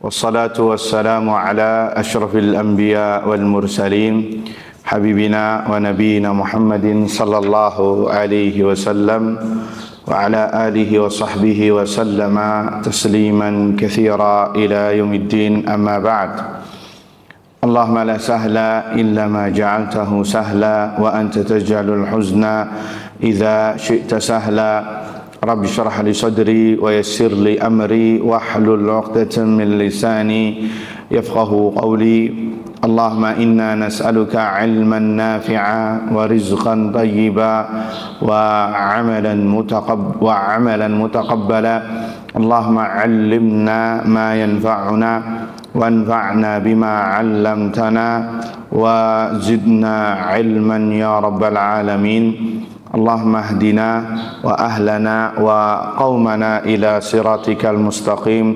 والصلاة والسلام على أشرف الأنبياء والمرسلين حبيبنا ونبينا محمد صلى الله عليه وسلم وعلى آله وصحبه وسلم تسليما كثيرا إلى يوم الدين. أما بعد، اللهم لا سهل إلا ما جعلته سهلا وأنت تجعل الحزن إذا شئت سهلا. رب اشرح لي صدري ويسر لي أمري واحلل عقدة من لساني يفقه قولي. اللهم إنا نسألك علما نافعا ورزقا طيبا وعملا متقبلا. اللهم علمنا ما ينفعنا وانفعنا بما علمتنا وزدنا علما يا رب العالمين. اللهم اهدنا وأهلنا وقومنا إلى صراطك المستقيم.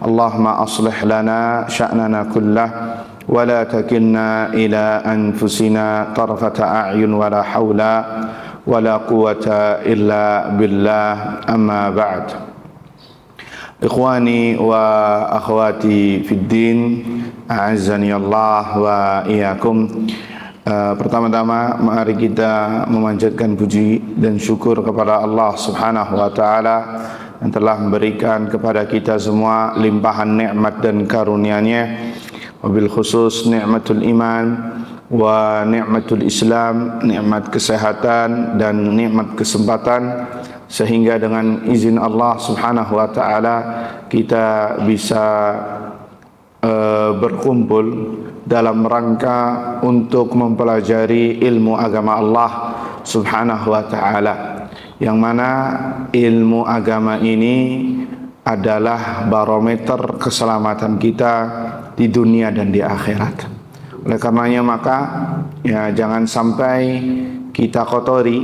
اللهم أصلح لنا شأننا كله ولا تكلنا إلى أنفسنا طرفة أعين ولا حول ولا قوة إلا بالله. أما بعد، Ikhwani wa akhwati fid din, a'azzani Allah wa iyyakum. Pertama-tama mari kita memanjatkan puji dan syukur kepada Allah Subhanahu wa taala yang telah memberikan kepada kita semua limpahan nikmat dan karunia-Nya, wabil khusus nikmatul iman wa nikmatul Islam, nikmat kesehatan dan nikmat kesempatan, sehingga dengan izin Allah Subhanahu wa taala kita bisa berkumpul dalam rangka untuk mempelajari ilmu agama Allah Subhanahu wa taala, yang mana ilmu agama ini adalah barometer keselamatan kita di dunia dan di akhirat. Oleh karenanya maka ya jangan sampai kita kotori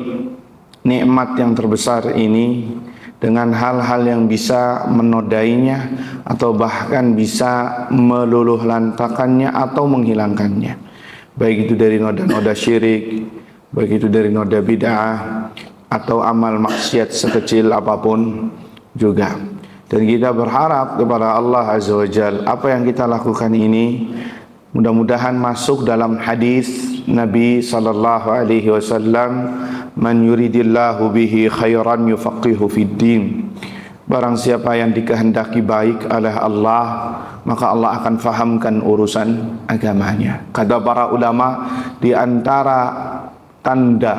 nikmat yang terbesar ini dengan hal-hal yang bisa menodainya atau bahkan bisa meluluhlantakannya atau menghilangkannya, baik itu dari noda-noda syirik, baik itu dari noda bid'ah atau amal maksiat sekecil apapun juga. Dan kita berharap kepada Allah Azza wa Jalla apa yang kita lakukan ini mudah-mudahan masuk dalam hadis Nabi sallallahu alaihi wasallam, man yuridillahu bihi khairan yufaqihu fid din. Barang siapa yang dikehendaki baik oleh Allah, maka Allah akan fahamkan urusan agamanya. Kata para ulama, di antara tanda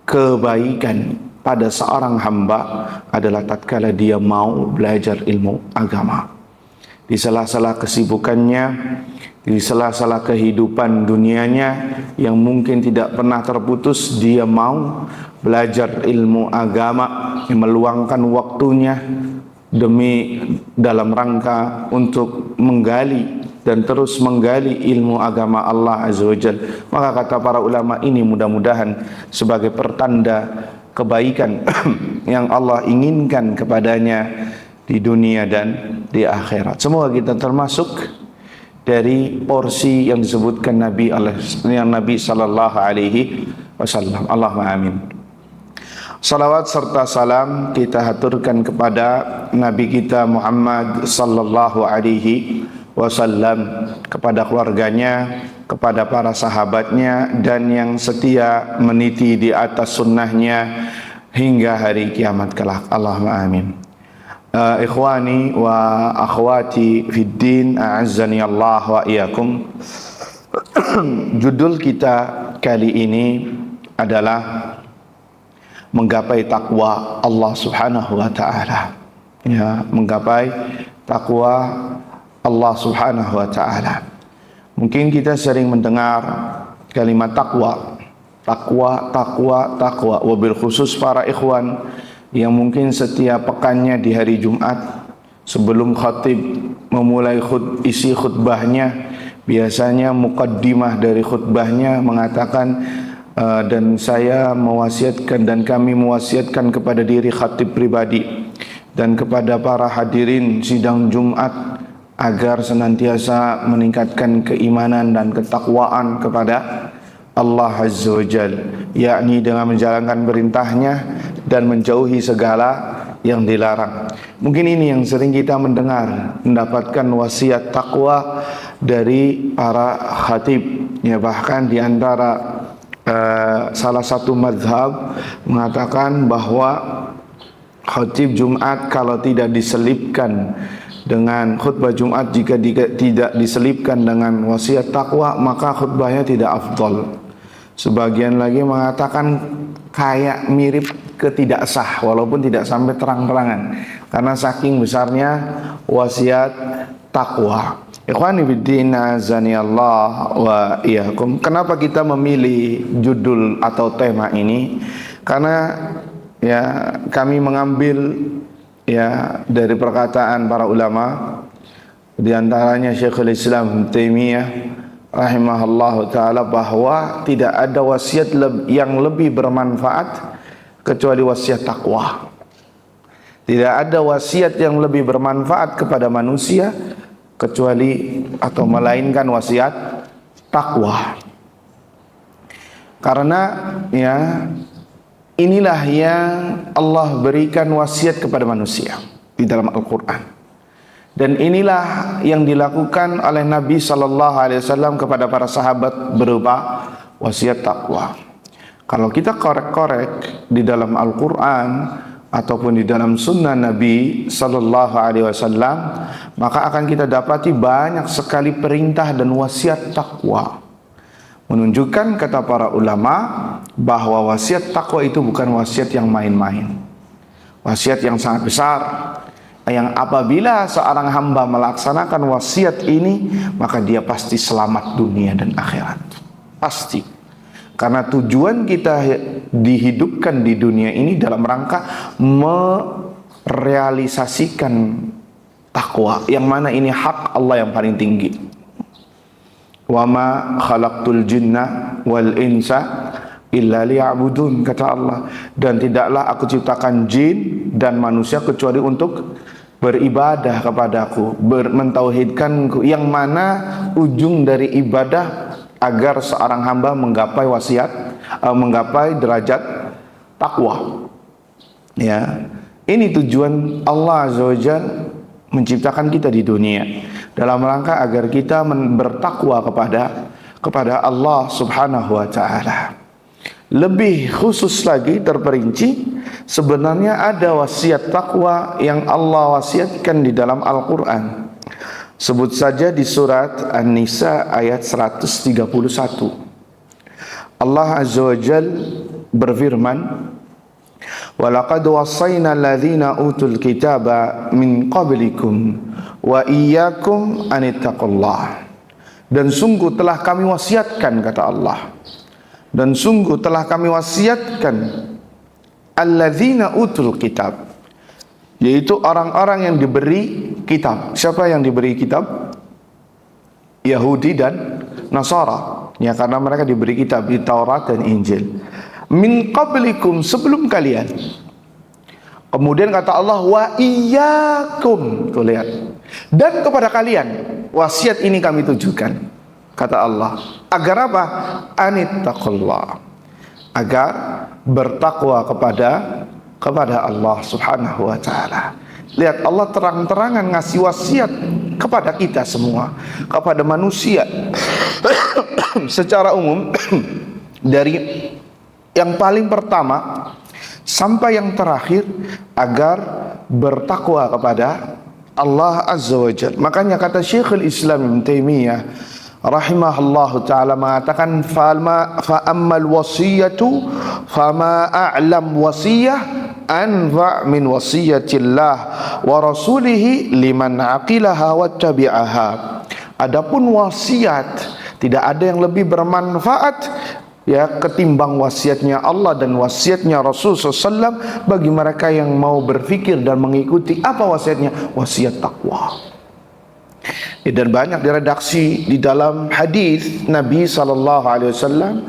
kebaikan pada seorang hamba adalah tatkala dia mau belajar ilmu agama. Di sela-sela kesibukannya, di sela-sela kehidupan dunianya yang mungkin tidak pernah terputus, dia mau belajar ilmu agama, meluangkan waktunya demi dalam rangka untuk menggali dan terus menggali ilmu agama Allah Azza wa Jalla. Maka kata para ulama, ini mudah-mudahan sebagai pertanda kebaikan yang Allah inginkan kepadanya di dunia dan di akhirat. Semoga kita termasuk dari porsi yang disebutkan Nabi sallallahu alaihi wasallam. Allahumma amin. Salawat serta salam kita haturkan kepada Nabi kita Muhammad sallallahu alaihi wasallam, kepada keluarganya, kepada para sahabatnya, dan yang setia meniti di atas sunnahnya hingga hari kiamat kelak. Allahumma amin. Ikhwani wa akhwati fid din, a'azzani Allah wa iyyakum. Judul kita kali ini adalah menggapai takwa Allah Subhanahu wa taala. Ya, menggapai takwa Allah Subhanahu wa taala. Mungkin kita sering mendengar kalimat takwa, wabil khusus para ikhwan yang mungkin setiap pekannya di hari Jumat sebelum khatib memulai isi khutbahnya, biasanya muqaddimah dari khutbahnya mengatakan dan saya mewasiatkan dan kami mewasiatkan kepada diri khatib pribadi dan kepada para hadirin sidang Jumat agar senantiasa meningkatkan keimanan dan ketakwaan kepada Allah Azza wa Jalla, yakni dengan menjalankan perintahnya dan menjauhi segala yang dilarang. Mungkin ini yang sering kita mendengar, mendapatkan wasiat takwa dari para khatib. Ya, bahkan di antara salah satu mazhab mengatakan bahwa khatib Jumat kalau tidak diselipkan dengan khutbah Jumat, jika tidak diselipkan dengan wasiat takwa, maka khutbahnya tidak afdal. Sebagian lagi mengatakan kayak mirip ketidak sah, walaupun tidak sampai terang-terangan, karena saking besarnya wasiat takwa. Ikhwani fiddin, azani Allah wa iyyakum. Kenapa kita memilih judul atau tema ini? Karena ya kami mengambil ya dari perkataan para ulama, di antaranya Syekhul Islam Taimiyah rahimahullah ta'ala, bahwa tidak ada wasiat yang lebih bermanfaat kecuali wasiat takwa. Tidak ada wasiat yang lebih bermanfaat kepada manusia kecuali atau melainkan wasiat takwa. Karena ya inilah yang Allah berikan wasiat kepada manusia di dalam Al-Quran. Dan inilah yang dilakukan oleh Nabi SAW kepada para sahabat berupa wasiat takwa. Kalau kita korek-korek di dalam Al-Quran ataupun di dalam sunnah Nabi SAW, maka akan kita dapati banyak sekali perintah dan wasiat takwa. Menunjukkan, kata para ulama, bahwa wasiat takwa itu bukan wasiat yang main-main. Wasiat yang sangat besar, yang apabila seorang hamba melaksanakan wasiat ini, maka dia pasti selamat dunia dan akhirat. Pasti. Karena tujuan kita dihidupkan di dunia ini dalam rangka merealisasikan takwa, yang mana ini hak Allah yang paling tinggi. Wa ma khalaqtul jinna wal insa illa liya'budun, kata Allah, dan tidaklah aku ciptakan jin dan manusia kecuali untuk beribadah kepadaku, mentauhidkanku, yang mana ujung dari ibadah agar seorang hamba menggapai menggapai derajat takwa. Ya, ini tujuan Allah Azza wa Jalla menciptakan kita di dunia, dalam rangka agar kita bertakwa kepada Allah Subhanahu wa ta'ala. Lebih khusus lagi, terperinci, sebenarnya ada wasiat takwa yang Allah wasiatkan di dalam Al-Quran. Sebut saja di surat An-Nisa ayat 131. Allah Azza wa Jalla berfirman, وَلَقَدْ وَصَّيْنَا الَّذِينَ أُوتُوا الْكِتَابَ مِنْ قَبْلِكُمْ وَإِيَّاكُمْ أَنِ اتَّقُوا اللَّهَ. Dan sungguh telah kami wasiatkan, kata Allah, dan sungguh telah kami wasiatkan alladzina utul kitab, yaitu orang-orang yang diberi kitab. Siapa yang diberi kitab? Yahudi dan Nasara. Ya, karena mereka diberi kitab di Taurat dan Injil. Min qablikum, sebelum kalian. Kemudian kata Allah, wa iyyakum. Tuh lihat. Dan kepada kalian wasiat ini kami tujukan. Kata Allah, agar apa? Anittaqullah, agar bertakwa kepada Allah Subhanahu wa ta'ala. Lihat, Allah terang-terangan ngasih wasiat kepada kita semua, kepada manusia secara umum, dari yang paling pertama sampai yang terakhir, agar bertakwa kepada Allah Azza wa Jalla. Makanya kata Syekhul Islam Ibn Taimiyah rahimahullahu ta'ala mengatakan, fa'ammal wasiyatu fama a'lam wasiyah anfa' min wasiyatillah wa rasulihi liman aqilaha wa tabi'aha. Adapun wasiat, tidak ada yang lebih bermanfaat ya ketimbang wasiatnya Allah dan wasiatnya Rasul SAW bagi mereka yang mau berfikir dan mengikuti. Apa wasiatnya? Wasiat takwa. Dan banyak diredaksi di dalam hadis Nabi SAW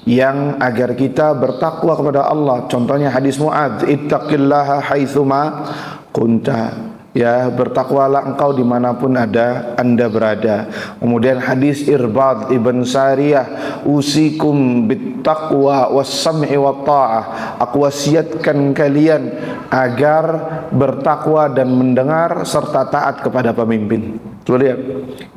yang agar kita bertakwa kepada Allah. Contohnya hadis Mu'adz, ittaqillaha haitsuma kunta. Ya, bertakwalah engkau dimanapun anda berada. Kemudian hadis Irbad ibn Sariyah, usikum bittaqwa was-sam'i wat ta'ah, aku wasiatkan kalian agar bertakwa dan mendengar serta taat kepada pemimpin. Tuh lihat,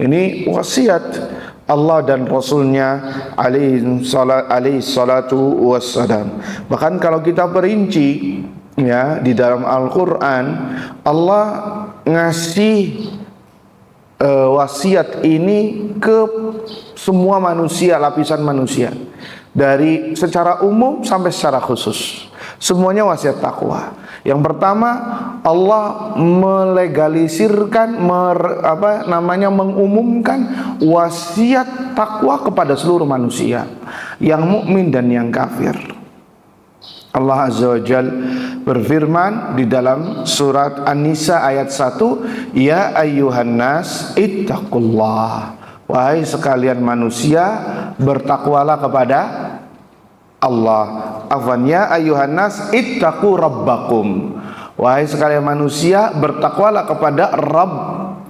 ini wasiat Allah dan Rasulnya alaihi salatu wassalam. Bahkan kalau kita perinci, ya, di dalam Al-Quran Allah ngasih wasiat ini ke semua manusia, lapisan manusia, dari secara umum sampai secara khusus, semuanya wasiat takwa. Yang pertama, Allah melegalisirkan, mengumumkan wasiat takwa kepada seluruh manusia, yang mukmin dan yang kafir. Allah Azza wa Jal berfirman di dalam surat An-Nisa ayat 1, ya ayyuhan nas ittaqullah, wahai sekalian manusia, bertakwalah kepada Allah. Afwan, ya ayyuhan nas ittaqu rabbakum, wahai sekalian manusia, bertakwalah kepada Rabb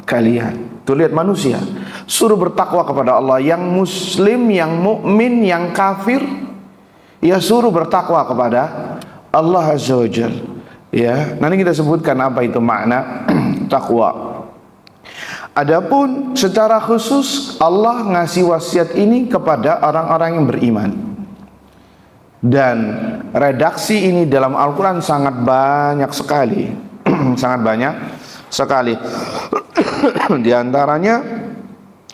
kalian. Tuh lihat, manusia suruh bertakwa kepada Allah, yang muslim, yang mukmin, yang kafir, ya suruh bertakwa kepada Allah Azza wa Jal. Ya, nanti kita sebutkan apa itu makna takwa. Adapun secara khusus Allah ngasih wasiat ini kepada orang-orang yang beriman. Dan redaksi ini dalam Al-Quran sangat banyak sekali. Sangat banyak sekali. Di antaranya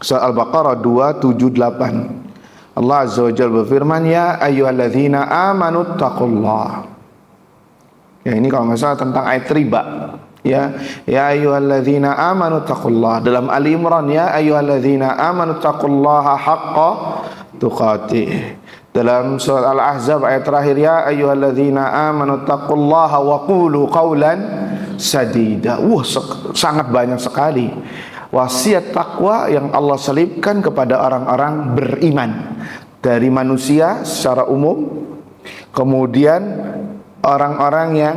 surah Al-Baqarah 278. Allah Azza wa Jalla berfirman, ya ayyuhalladzina amanu taqullah. Ya, ini kalau nggak salah tentang ayat riba. Ya ayyuhalladzina amanu taqullah. Dalam Ali Imran, ya ayyuhalladzina amanu taqullaha haqqa tuqatih. Dalam surat Al-Ahzab ayat terakhir, ya ayyuhalladzina amanu taqullaha wa qulu qawlan sadida. Sangat banyak sekali wasiat takwa yang Allah selipkan kepada orang-orang beriman dari manusia secara umum, kemudian orang-orang yang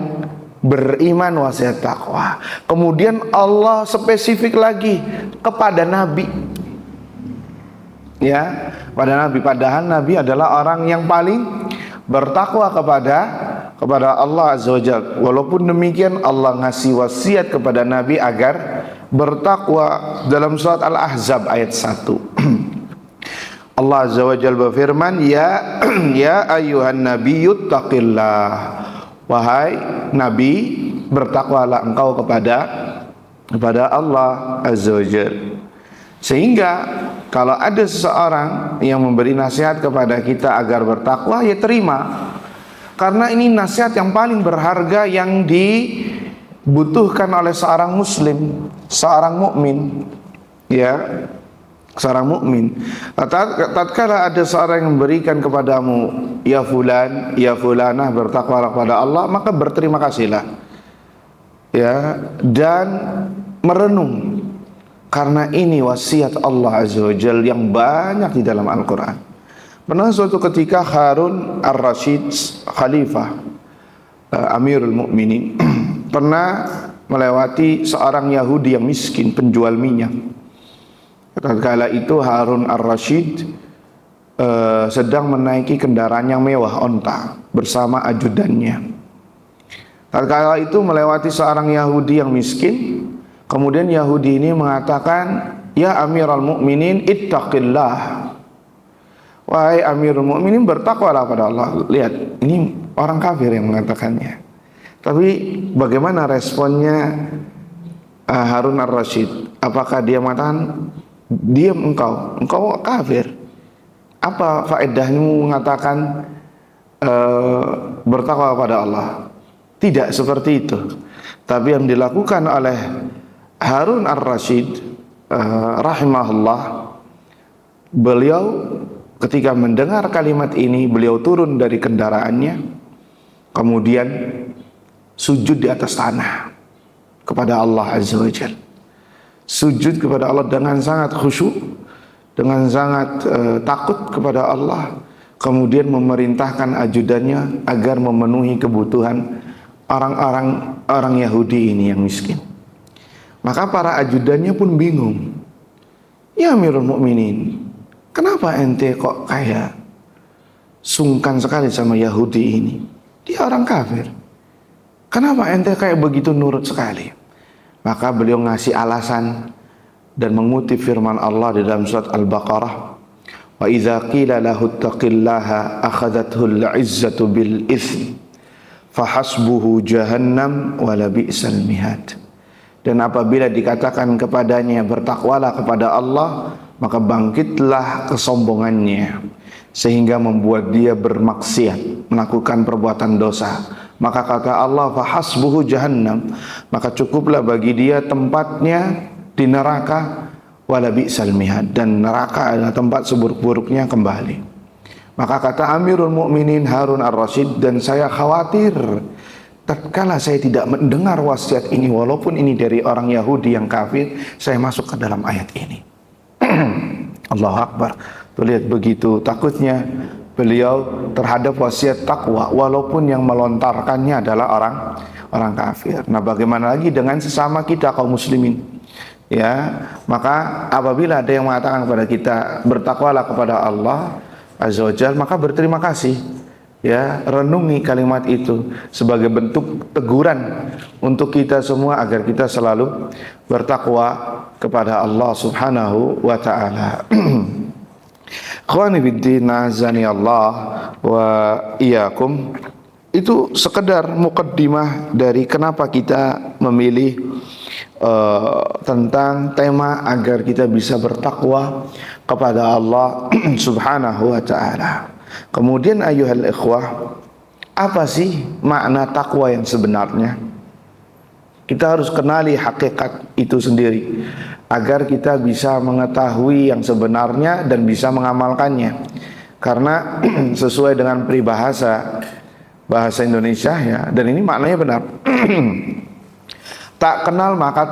beriman wasiat takwa, kemudian Allah spesifik lagi kepada Nabi, ya, pada Nabi. Padahal Nabi adalah orang yang paling bertakwa kepada Allah Azza wa Jalla. Walaupun demikian Allah ngasih wasiat kepada Nabi agar bertakwa dalam surat Al-Ahzab ayat 1. Allah Azza wa Jalla berfirman, ya ayyuhan nabiyyut taqillah, wahai Nabi, bertakwalah engkau kepada Allah Azza wa Jalla. Sehingga kalau ada seseorang yang memberi nasihat kepada kita agar bertakwa, ya terima, karena ini nasihat yang paling berharga yang dibutuhkan oleh seorang muslim, seorang mukmin, ya, seorang mukmin. Tatkala ada seorang yang memberikan kepadamu, ya fulan, ya fulanah, bertakwalah kepada Allah, maka berterima kasihlah, ya, dan merenung, karena ini wasiat Allah Azza wa Jalla yang banyak di dalam Al-Quran. Pernah suatu ketika Harun Ar-Rasyid, Khalifah, Amirul Mukminin, pernah melewati seorang Yahudi yang miskin, penjual minyak. Kala itu Harun Ar-Rasyid sedang menaiki kendaraan yang mewah, onta, bersama ajudannya. Kala itu melewati seorang Yahudi yang miskin. Kemudian Yahudi ini mengatakan, ya Amirul Mukminin ittaqillah, wahai Amirul Mukminin, bertakwalah pada Allah. Lihat, ini orang kafir yang mengatakannya. Tapi bagaimana responnya Harun Ar-Rasyid? Apakah dia mengatakan, diam engkau kafir, apa faedahmu mengatakan bertakwa kepada Allah? Tidak seperti itu. Tapi yang dilakukan oleh Harun Ar-Rasyid rahimahullah, beliau ketika mendengar kalimat ini, beliau turun dari kendaraannya, kemudian sujud di atas tanah kepada Allah Azza wa Jalla. Sujud kepada Allah dengan sangat khusyuk, dengan sangat takut kepada Allah. Kemudian memerintahkan ajudannya agar memenuhi kebutuhan orang Yahudi ini yang miskin. Maka para ajudannya pun bingung. Ya Amirul Mukminin, kenapa ente kok kayak sungkan sekali sama Yahudi ini? Dia orang kafir. Kenapa ente kayak begitu nurut sekali? Maka beliau ngasih alasan dan mengutip firman Allah di dalam surat Al-Baqarah, wa idza qila lahu ittaqillaha akhadhathu al-'izzatu bil itsm fahasbuhu jahannam wa la bi'sal mihad. Dan apabila dikatakan kepadanya bertakwalah kepada Allah, maka bangkitlah kesombongannya sehingga membuat dia bermaksiat, melakukan perbuatan dosa. Maka kata Allah, fahasbuhu jahannam, maka cukuplah bagi dia tempatnya di neraka, wala bi'sal mihad, dan neraka adalah tempat seburuk-buruknya kembali. Maka kata Amirul Mukminin Harun Ar-Rasyid, dan saya khawatir tatkala saya tidak mendengar wasiat ini, walaupun ini dari orang Yahudi yang kafir, saya masuk ke dalam ayat ini. Allahu Akbar. Tuh lihat begitu takutnya beliau terhadap wasiat takwa, walaupun yang melontarkannya adalah orang kafir. Nah, bagaimana lagi dengan sesama kita kaum muslimin? Ya, maka apabila ada yang mengatakan kepada kita bertakwalah kepada Allah Azza wa Jalla, maka berterima kasih. Ya, renungi kalimat itu sebagai bentuk teguran untuk kita semua agar kita selalu bertakwa kepada Allah Subhanahu wa taala. Ikhwani fiddin, azani Allah wa iyyakum. Itu sekedar mukaddimah dari kenapa kita memilih tentang tema agar kita bisa bertakwa kepada Allah Subhanahu wa taala. Kemudian ayuhal ikhwah, apa sih makna takwa yang sebenarnya? Kita harus kenali hakikat itu sendiri agar kita bisa mengetahui yang sebenarnya dan bisa mengamalkannya. Karena sesuai dengan peribahasa bahasa Indonesia ya, dan ini maknanya benar. Tak kenal maka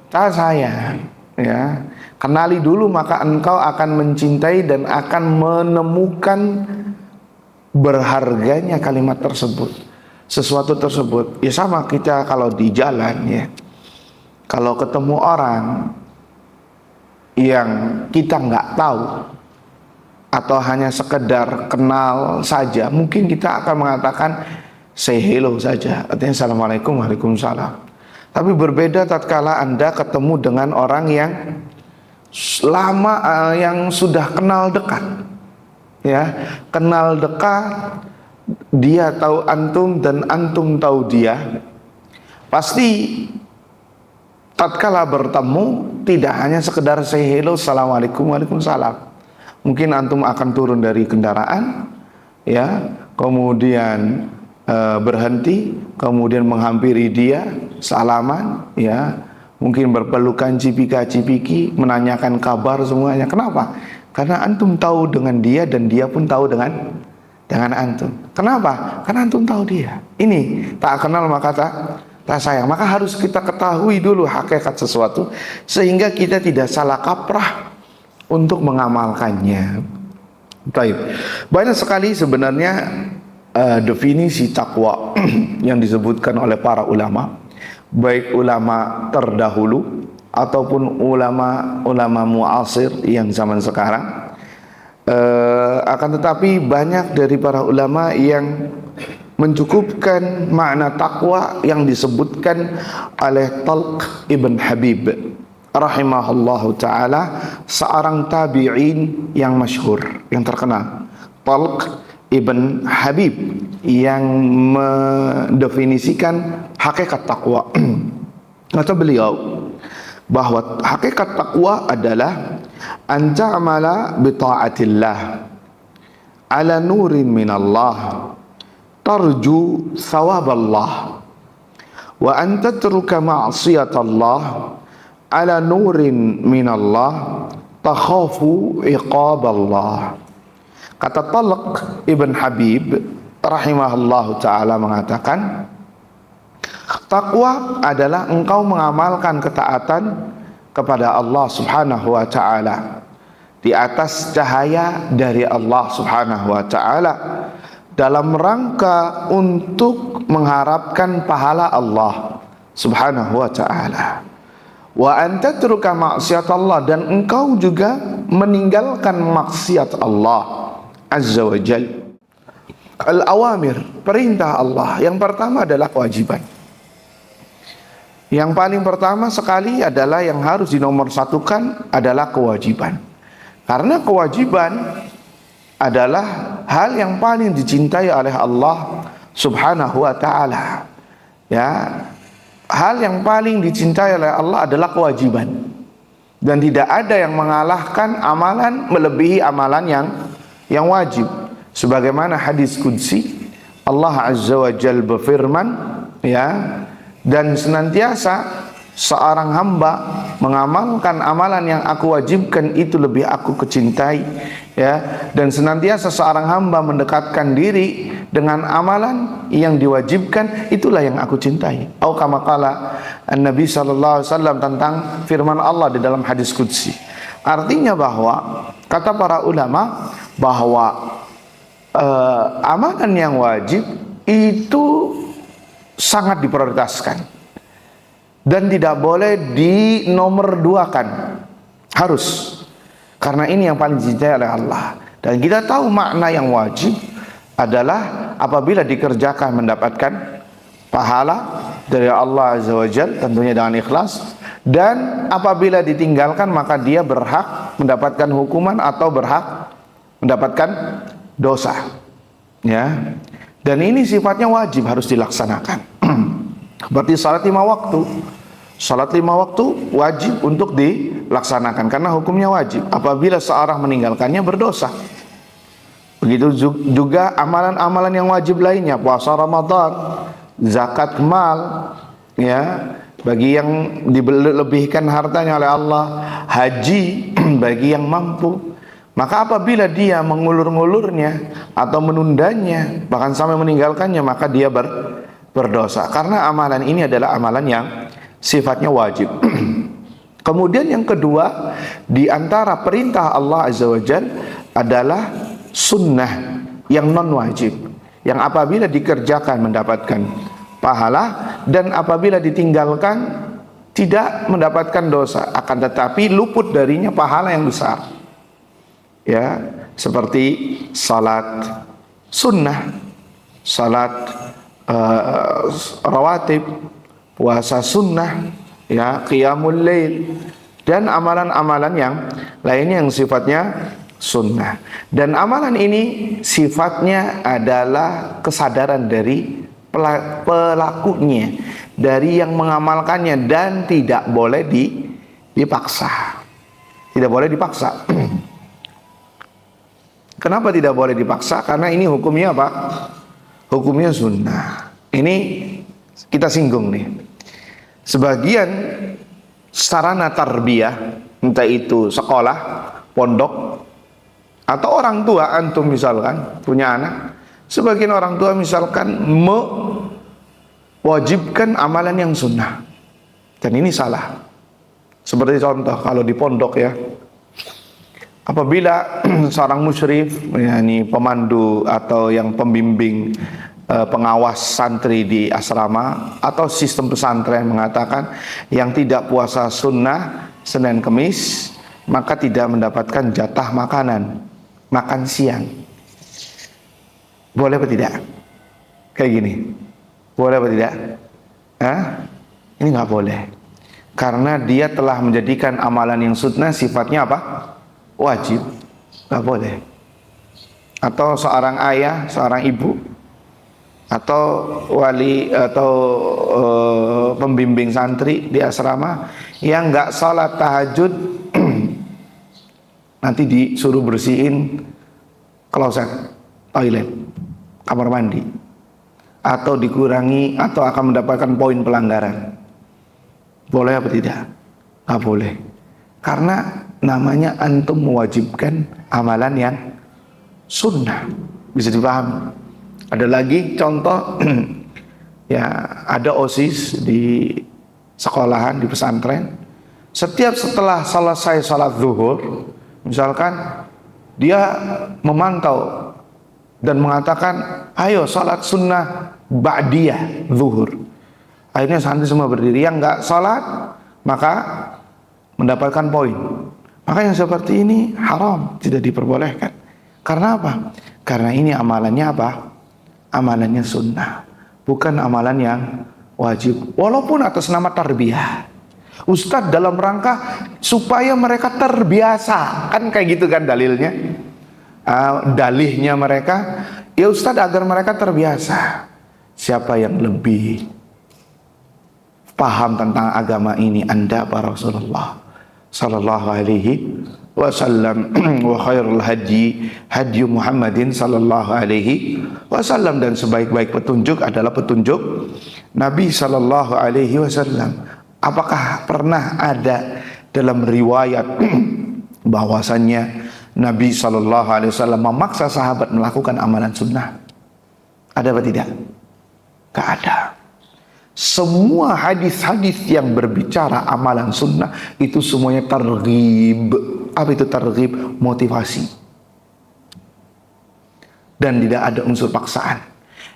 tak sayang, ya. Kenali dulu maka engkau akan mencintai dan akan menemukan berharganya kalimat tersebut, sesuatu tersebut. Ya sama kita kalau di jalan ya, kalau ketemu orang yang kita nggak tahu atau hanya sekedar kenal saja, mungkin kita akan mengatakan say hello saja, artinya assalamualaikum, waalaikumsalam. Tapi berbeda tatkala Anda ketemu dengan orang yang lama, yang sudah kenal dekat, ya, kenal dekat, dia tahu antum dan antum tahu dia. Pasti tatkala bertemu tidak hanya sekedar say hello, assalamualaikum, waalaikumsalam. Mungkin antum akan turun dari kendaraan, ya, kemudian berhenti, kemudian menghampiri dia, salaman, ya, mungkin berpelukan cipika-cipiki, menanyakan kabar semuanya. Kenapa? Karena antum tahu dengan dia dan dia pun tahu dengan antum. Kenapa? Karena antum tahu dia. Ini tak kenal maka tak sayang. Maka harus kita ketahui dulu hakikat sesuatu sehingga kita tidak salah kaprah untuk mengamalkannya. Baik. Banyak sekali sebenarnya definisi takwa yang disebutkan oleh para ulama, baik ulama terdahulu ataupun ulama muasir yang zaman sekarang. Akan tetapi banyak dari para ulama yang mencukupkan makna takwa yang disebutkan oleh Talq ibn Habib rahimahullahu ta'ala, seorang tabi'in yang masyhur, yang terkenal. Talq ibn Habib yang mendefinisikan hakikat takwa. Kata beliau bahwa hakikat takwa adalah an ta'mala bi ta'atillah ala nurin minallah tarju thawaballah wa an tatruka ma'siyatallah ala nurin minallah takhafu iqaballah. Kata Talq ibn Habib rahimahullahu ta'ala mengatakan, takwa adalah engkau mengamalkan ketaatan kepada Allah subhanahu wa ta'ala di atas cahaya dari Allah subhanahu wa ta'ala dalam rangka untuk mengharapkan pahala Allah subhanahu wa ta'ala. wa anta tatruka maksiat Allah, dan engkau juga meninggalkan maksiat Allah azza wa jal. Al-awamir, perintah Allah. Yang pertama adalah kewajiban. Yang paling pertama sekali adalah yang harus dinomorsatukan adalah kewajiban. Karena kewajiban adalah hal yang paling dicintai oleh Allah Subhanahu wa ta'ala. Ya, hal yang paling dicintai oleh Allah adalah kewajiban. Dan tidak ada yang mengalahkan amalan melebihi amalan yang wajib. Sebagaimana hadis qudsi, Allah Azza wa Jalla berfirman, ya, dan senantiasa seorang hamba mengamalkan amalan yang aku wajibkan itu lebih aku kecintai, ya, dan senantiasa seorang hamba mendekatkan diri dengan amalan yang diwajibkan, itulah yang aku cintai. Atau kama qala Nabi sallallahu alaihi wasallam tentang firman Allah di dalam hadis qudsi. Artinya bahwa kata para ulama bahwa amalan yang wajib itu sangat diprioritaskan dan tidak boleh dinomorduakan, harus, karena ini yang paling dicintai oleh Allah. Dan kita tahu makna yang wajib adalah apabila dikerjakan mendapatkan pahala dari Allah Azza wa Jalla, tentunya dengan ikhlas, dan apabila ditinggalkan maka dia berhak mendapatkan hukuman atau berhak mendapatkan dosa, ya. Dan ini sifatnya wajib, harus dilaksanakan. Seperti salat 5 waktu. Salat 5 waktu wajib untuk dilaksanakan karena hukumnya wajib. Apabila seorang meninggalkannya berdosa. Begitu juga amalan-amalan yang wajib lainnya, puasa Ramadan, zakat mal, ya, bagi yang dilebihkan hartanya oleh Allah, haji bagi yang mampu. Maka apabila dia mengulur-ngulurnya atau menundanya, bahkan sampai meninggalkannya, maka dia berdosa. Karena amalan ini adalah amalan yang sifatnya wajib. Kemudian yang kedua, di antara perintah Allah Azza wa Jalla adalah sunnah yang non wajib, yang apabila dikerjakan mendapatkan pahala, dan apabila ditinggalkan tidak mendapatkan dosa, akan tetapi luput darinya pahala yang besar. Ya, seperti salat sunnah, salat rawatib, puasa sunnah, ya, qiyamul lail, dan amalan-amalan yang lainnya yang sifatnya sunnah. Dan amalan ini sifatnya adalah kesadaran dari pelakunya, dari yang mengamalkannya, dan tidak boleh dipaksa. Tidak boleh dipaksa. Kenapa tidak boleh dipaksa? Karena ini hukumnya apa? Hukumnya sunnah. Ini kita singgung nih. Sebagian sarana tarbiyah, entah itu sekolah, pondok, atau orang tua, antum misalkan punya anak, sebagian orang tua misalkan mewajibkan amalan yang sunnah, dan ini salah. Seperti contoh kalau di pondok, ya, apabila seorang musyrif, yakni pemandu atau yang pembimbing, pengawas santri di asrama atau sistem pesantren mengatakan yang tidak puasa sunnah Senin Kemis maka tidak mendapatkan jatah makanan, makan siang. Boleh apa tidak? Kayak gini, boleh apa tidak? Ini nggak boleh, karena dia telah menjadikan amalan yang sunnah sifatnya apa? Wajib. Nggak boleh. Atau seorang ayah, seorang ibu, atau wali atau pembimbing santri di asrama yang nggak sholat tahajud nanti disuruh bersihin kloset, toilet, kamar mandi, atau dikurangi atau akan mendapatkan poin pelanggaran. Boleh apa tidak? Nggak boleh, karena namanya antum mewajibkan amalan yang sunnah. Bisa dipahami? Ada lagi contoh, ya, ada OSIS di sekolahan, di pesantren. Setiap setelah selesai salat zuhur, misalkan dia memantau dan mengatakan, ayo salat sunnah ba'diyah zuhur. Akhirnya santri semua berdiri, yang nggak salat maka mendapatkan poin. Maka yang seperti ini haram, tidak diperbolehkan. Karena apa? Karena ini amalannya apa? Amalannya sunnah, bukan amalan yang wajib. Walaupun atas nama tarbiyah, Ustadz dalam rangka supaya mereka terbiasa, kan kayak gitu kan dalilnya. Dalihnya mereka, ya Ustadz agar mereka terbiasa. Siapa yang lebih paham tentang agama ini? Anda para Rasulullah sallallahu alaihi wasallam. Wa khairul hadi hadi Muhammadin sallallahu alaihi wasallam, dan sebaik-baik petunjuk adalah petunjuk Nabi sallallahu alaihi wasallam. Apakah pernah ada dalam riwayat bahwasannya Nabi sallallahu alaihi wasallam memaksa sahabat melakukan amalan sunnah? Ada apa tidak? Gak ada. Semua hadis-hadis yang berbicara amalan sunnah itu semuanya targhib. Apa itu targhib? Motivasi. Dan tidak ada unsur paksaan.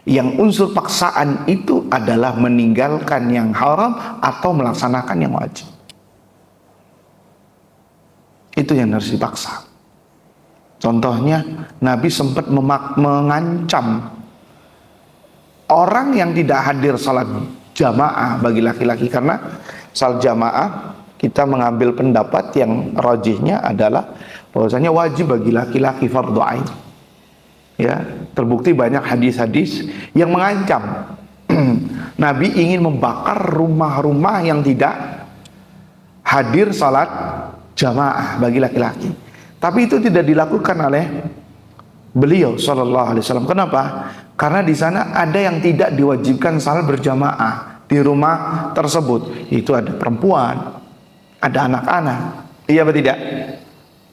Yang unsur paksaan itu adalah meninggalkan yang haram atau melaksanakan yang wajib. Itu yang harus dipaksa. Contohnya, Nabi sempat mengancam orang yang tidak hadir salat jamaah bagi laki-laki, karena salat jamaah kita mengambil pendapat yang rajihnya adalah bahwasanya wajib bagi laki-laki, fardhu ain. Ya, terbukti banyak hadis-hadis yang mengancam Nabi ingin membakar rumah-rumah yang tidak hadir salat jamaah bagi laki-laki. Tapi itu tidak dilakukan oleh beliau sallallahu alaihi wasallam. Kenapa? Karena di sana ada yang tidak diwajibkan salat berjamaah di rumah tersebut. Itu ada perempuan, ada anak-anak. Iya atau tidak?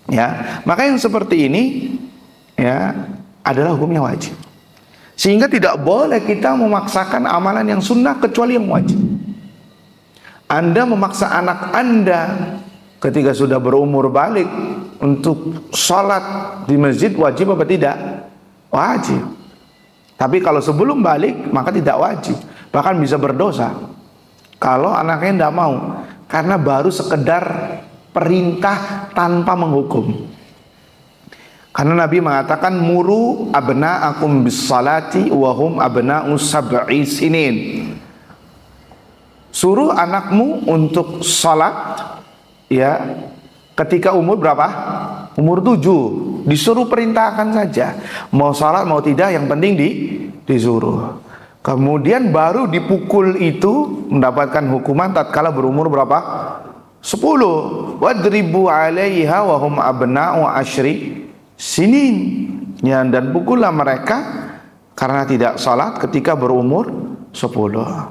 Ya, maka yang seperti ini ya adalah hukumnya wajib. Sehingga tidak boleh kita memaksakan amalan yang sunnah kecuali yang wajib. Anda memaksa anak Anda ketika sudah berumur balik untuk sholat di masjid, wajib apa tidak? Wajib. Tapi kalau sebelum balik maka tidak wajib, bahkan bisa berdosa kalau anaknya tidak mau, karena baru sekedar perintah tanpa menghukum. Karena Nabi mengatakan muru abna'akum bis salati wa hum abna'u sab'i sinin. Suruh anakmu untuk salat ya ketika umur berapa? Umur 7. Disuruh perintahkan saja. Mau salat mau tidak, yang penting disuruh. Kemudian baru dipukul itu mendapatkan hukuman tatkala berumur berapa? 10. Wadribu 'alaiha wa hum abna'u asyri sinin. Ya, dan pukullah mereka karena tidak salat ketika berumur 10.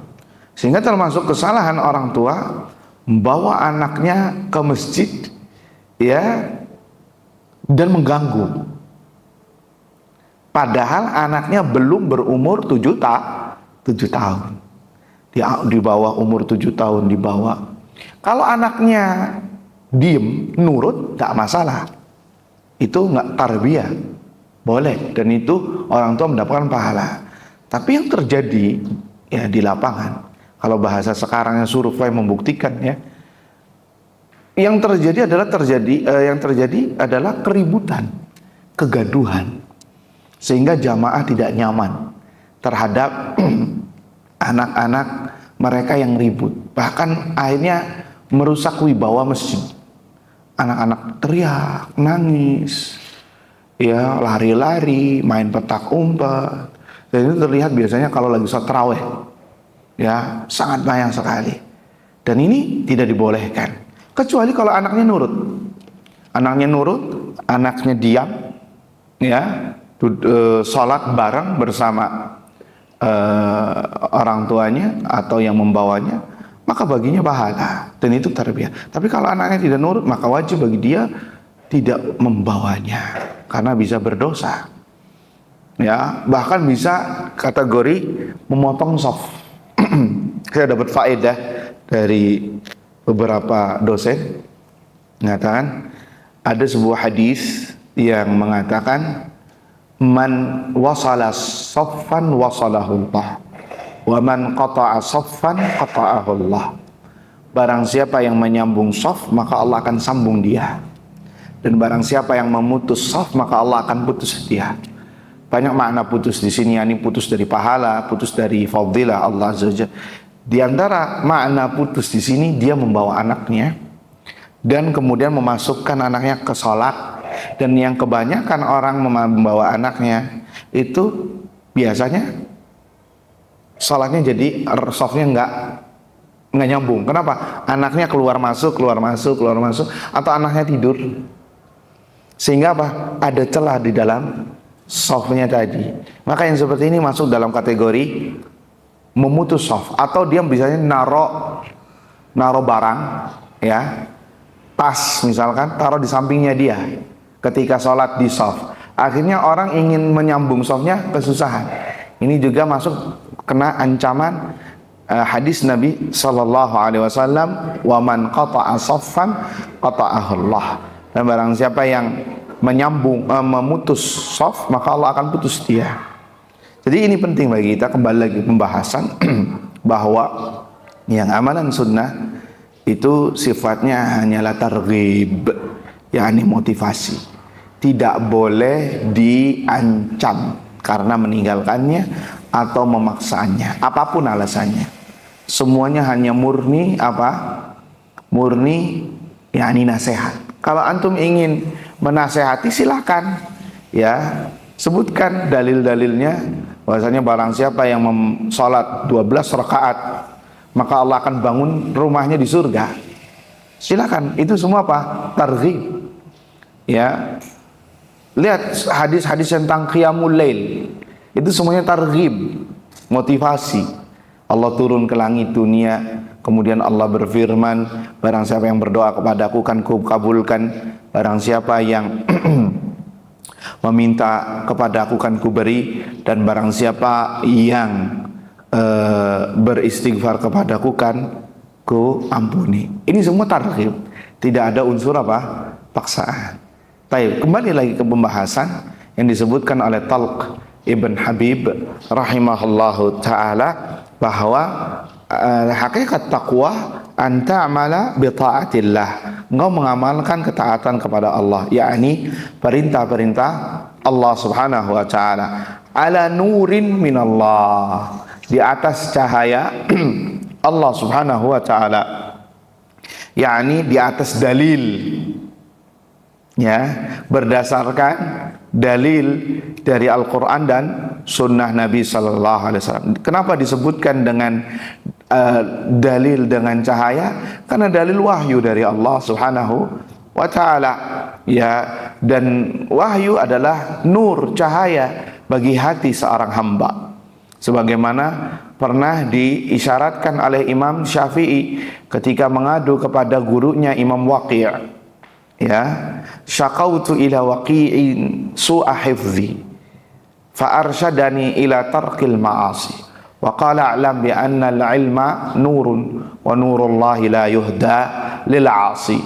Sehingga termasuk kesalahan orang tua membawa anaknya ke masjid ya dan mengganggu, padahal anaknya belum berumur 7 tahun. Di bawah umur 7 tahun dibawa. Kalau anaknya diem nurut tak masalah, itu nggak tarbiyah, boleh, dan itu orang tua mendapatkan pahala. Tapi yang terjadi ya di lapangan, kalau bahasa sekarangnya survei membuktikan ya, yang terjadi adalah keributan, kegaduhan, sehingga jamaah tidak nyaman terhadap anak-anak mereka yang ribut, bahkan akhirnya merusak wibawa masjid. Anak-anak teriak, nangis, ya lari-lari, main petak umpet. Dan itu terlihat biasanya kalau lagi sholat tarawih, ya sangat banyak sekali. Dan ini tidak dibolehkan, kecuali kalau anaknya nurut. Anaknya nurut, anaknya diam, ya sholat bareng bersama orang tuanya atau yang membawanya, maka baginya pahala, dan itu tarbiyah. Tapi kalau anaknya tidak nurut, maka wajib bagi dia tidak membawanya, karena bisa berdosa. Ya, bahkan bisa kategori memotong shaf. Saya dapat faedah dari beberapa dosen mengatakan ada sebuah hadis yang mengatakan man wasala shaffan wasalahullah wa man qata'a shaffan qata'ahullah. barang siapa yang menyambung shaf maka Allah akan sambung dia, dan barang siapa yang memutus shaf maka Allah akan putus dia. Banyak makna putus di sini, yakni putus dari pahala, putus dari fadilah Allah Azza wa Jalla. Di antara makna putus di sini, dia membawa anaknya dan kemudian memasukkan anaknya ke sholat. Dan yang kebanyakan orang membawa anaknya itu biasanya sholatnya jadi softnya nggak nyambung. Kenapa? Anaknya keluar masuk, atau anaknya tidur, sehingga apa? Ada celah di dalam softnya tadi. Maka yang seperti ini masuk dalam kategori memutus soft. Atau dia misalnya naro barang, ya, tas misalkan, taruh di sampingnya dia ketika sholat di soft. Akhirnya orang ingin menyambung softnya kesusahan. Ini juga masuk kena ancaman hadis Nabi Sallallahu Alaihi Wasallam, wa man qata'a saffan qata'ahu Allah. Dan barang siapa yang memutus shaf maka Allah akan putus dia. Jadi ini penting bagi kita. Kembali lagi pembahasan bahwa yang amalan sunnah itu sifatnya hanyalah targhib, yakni motivasi. Tidak boleh diancam karena meninggalkannya atau memaksanya, apapun alasannya. Semuanya hanya murni yakni nasihat. Kalau antum ingin menasehati silakan, ya, sebutkan dalil-dalilnya bahwasanya barang siapa yang sholat 12 rakaat maka Allah akan bangun rumahnya di surga. Silakan, itu semua apa? Targhib. Ya, lihat hadis-hadis tentang qiyamul lail, itu semuanya targhib, motivasi. Allah turun ke langit dunia, kemudian Allah berfirman, barang siapa yang berdoa kepadaku kan kubulkan, barang siapa yang meminta kepadaku kan kuberi, dan barang siapa yang beristighfar kepadaku kan ku ampuni. Ini semua targhib, tidak ada unsur apa? Paksaan. Baik, kembali lagi ke pembahasan yang disebutkan oleh Talq Ibn Habib rahimahullahu ta'ala, bahwa hakikat taqwa anta amala bi ta'atillah, engkau mengamalkan ketaatan kepada Allah, yakni perintah-perintah Allah Subhanahu wa taala, ala nurin minallah, di atas cahaya Allah Subhanahu wa taala, yakni di atas dalil, ya, berdasarkan dalil dari Al-Quran dan Sunnah Nabi Sallallahu Alaihi Wasallam. Kenapa disebutkan dengan dalil dengan cahaya? Karena dalil wahyu dari Allah Subhanahu wa Ta'ala, ya, dan wahyu adalah nur, cahaya bagi hati seorang hamba. Sebagaimana pernah diisyaratkan oleh Imam Syafi'i ketika mengadu kepada gurunya Imam Waqi', ya, syaqautu ila waqi'in su'a hifzi fa arsyadani ila tarkil ma'asi wa qala a'lam bi anna al-ilma nurun wa nurullahi la yuhda lil 'asi.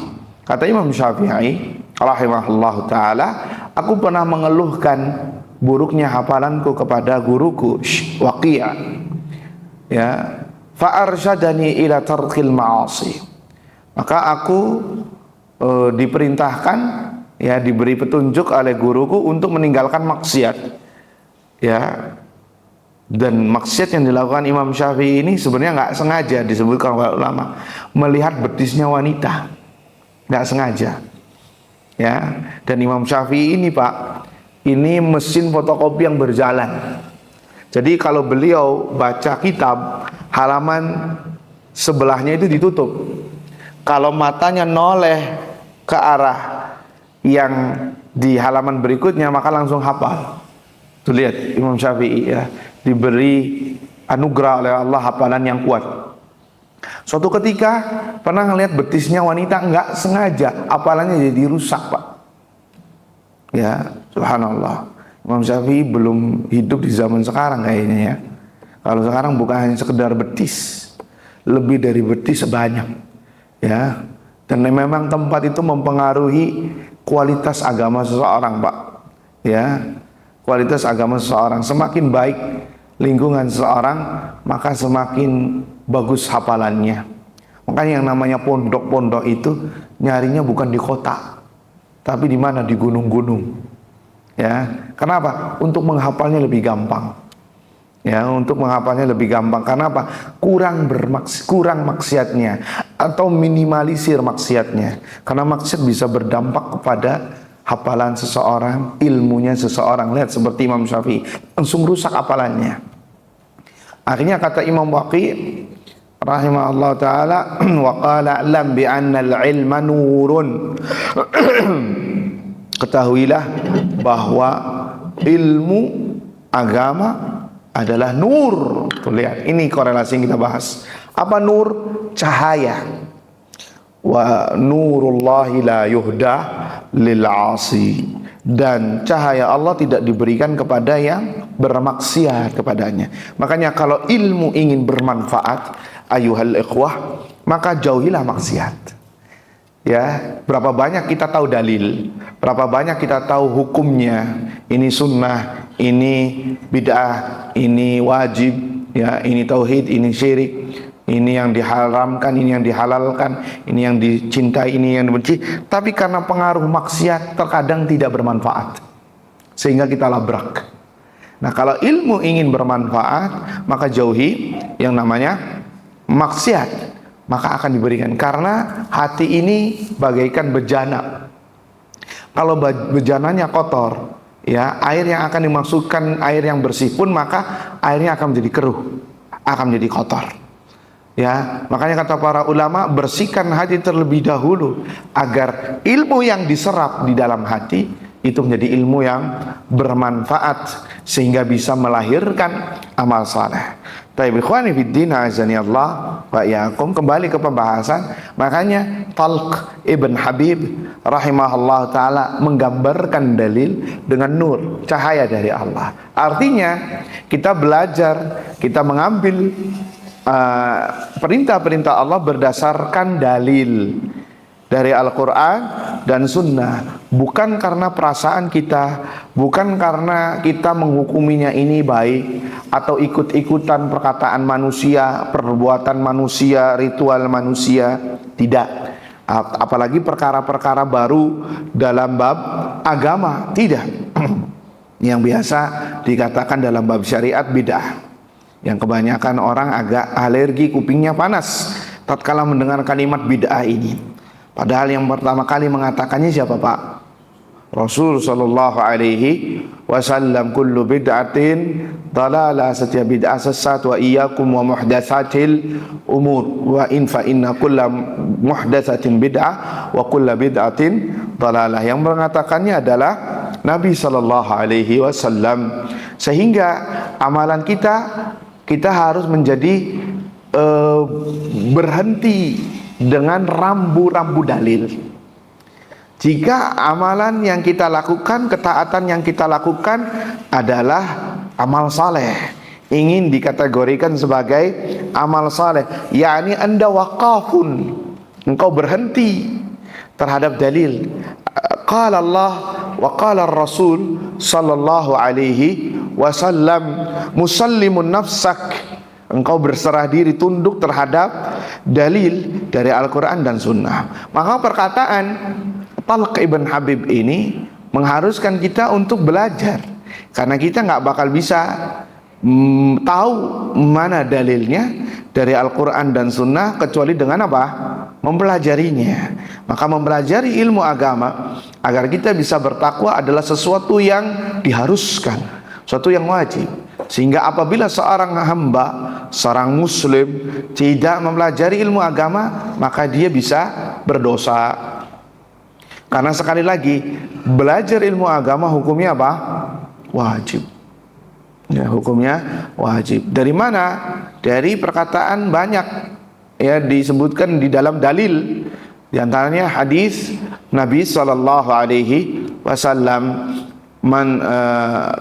Kata Imam Syafi'i rahimahullahu taala, aku pernah mengeluhkan buruknya hafalanku kepada guruku Waqi', ya, fa arsyadani ila tarkil ma'asi, maka aku diperintahkan, ya, diberi petunjuk oleh guruku untuk meninggalkan maksiat, ya. Dan maksiat yang dilakukan Imam Syafi'i ini sebenarnya nggak sengaja, disebutkan oleh ulama, melihat betisnya wanita, nggak sengaja, ya. Dan Imam Syafi'i ini, Pak, ini mesin fotokopi yang berjalan. Jadi kalau beliau baca kitab, halaman sebelahnya itu ditutup. Kalau matanya noleh ke arah yang di halaman berikutnya maka langsung hafal. Tuh lihat Imam Syafi'i, ya, diberi anugerah oleh Allah hafalan yang kuat. Suatu ketika pernah ngelihat betisnya wanita, nggak sengaja hafalannya jadi rusak, Pak. Ya, subhanallah. Imam Syafi'i belum hidup di zaman sekarang kayaknya, ya. Kalau sekarang bukan hanya sekedar betis, lebih dari betis sebanyak, ya. Dan memang tempat itu mempengaruhi kualitas agama seseorang, Pak, ya. Kualitas agama seseorang, semakin baik lingkungan seseorang maka semakin bagus hafalannya. Makanya yang namanya pondok-pondok itu nyarinya bukan di kota, tapi di mana? Di gunung-gunung. Ya, kenapa? Untuk menghafalnya lebih gampang. Ya, untuk menghafalnya lebih gampang. Karena apa? Kurang maksiatnya atau minimalisir maksiatnya. Karena maksiat bisa berdampak kepada hafalan seseorang, ilmunya seseorang. Lihat seperti Imam Syafi'i, langsung rusak hafalannya. Akhirnya kata Imam Waqi rahimahullah ta'ala, wa qala a'lam bi anna al-ilma nurun. Ketahuilah bahwa ilmu agama adalah nur. Tuh, lihat, ini korelasi yang kita bahas. Apa nur? Cahaya. Wa nurullahi la yuhda lil 'asi. Dan cahaya Allah tidak diberikan kepada yang bermaksiat kepadanya. Makanya kalau ilmu ingin bermanfaat, ayuhal ikhwah, maka jauhilah maksiat. Ya, berapa banyak kita tahu dalil, berapa banyak kita tahu hukumnya, ini sunnah, ini bid'ah, ini wajib, ya, ini tauhid, ini syirik, ini yang diharamkan, ini yang dihalalkan, ini yang dicintai, ini yang dibenci. Tapi karena pengaruh maksiat terkadang tidak bermanfaat, sehingga kita labrak. Nah, kalau ilmu ingin bermanfaat, maka jauhi yang namanya maksiat, maka akan diberikan. Karena hati ini bagaikan bejana. Kalau bejananya kotor, ya, air yang akan dimasukkan air yang bersih pun, maka airnya akan menjadi keruh, akan menjadi kotor. Ya, makanya kata para ulama, bersihkan hati terlebih dahulu agar ilmu yang diserap di dalam hati itu menjadi ilmu yang bermanfaat sehingga bisa melahirkan amal saleh. Taib ikhwani fiddin, azani Allah wa iyyakum. Kembali ke pembahasan. Makanya Talq ibn Habib rahimahullah ta'ala menggambarkan dalil dengan nur, cahaya dari Allah. Artinya kita belajar, kita mengambil perintah-perintah Allah berdasarkan dalil dari Al-Quran dan Sunnah, bukan karena perasaan kita, bukan karena kita menghukuminya ini baik, atau ikut-ikutan perkataan manusia, perbuatan manusia, ritual manusia. Tidak. Apalagi perkara-perkara baru dalam bab agama. Tidak. Yang biasa dikatakan dalam bab syariat bid'ah, yang kebanyakan orang agak alergi, kupingnya panas tatkala mendengar kalimat bid'ah ini. Padahal yang pertama kali mengatakannya siapa, Pak? Rasul sallallahu alaihi wasallam. Kullu bid'atin dalalah, setiap bid'ah sesat. Wa iyyakum wa muhdatsatil umur, wa in fa inna kulla muhdatsatin bid'ah wa kulla bid'atin dalalah. Yang mengatakannya adalah Nabi sallallahu alaihi wasallam. Sehingga amalan kita harus menjadi berhenti dengan rambu-rambu dalil. Jika amalan yang kita lakukan, ketaatan yang kita lakukan adalah amal saleh, ingin dikategorikan sebagai amal saleh, yakni Anda waqafun, engkau berhenti terhadap dalil. Qala Allah wa qala Rasul sallallahu alaihi wasallam, musallimun nafsak, engkau berserah diri, tunduk terhadap dalil dari Al-Quran dan Sunnah. Maka perkataan Talq ibn Habib ini mengharuskan kita untuk belajar, karena kita nggak bakal bisa tahu mana dalilnya dari Al-Quran dan Sunnah kecuali dengan apa? Mempelajarinya. Maka mempelajari ilmu agama agar kita bisa bertakwa adalah sesuatu yang diharuskan, sesuatu yang wajib. Sehingga apabila seorang hamba, seorang muslim tidak mempelajari ilmu agama, maka dia bisa berdosa. Karena sekali lagi, belajar ilmu agama hukumnya apa? Wajib. Ya, hukumnya wajib. Dari mana? Dari perkataan banyak, ya, disebutkan di dalam dalil. Di antaranya hadis Nabi sallallahu alaihi wasallam, man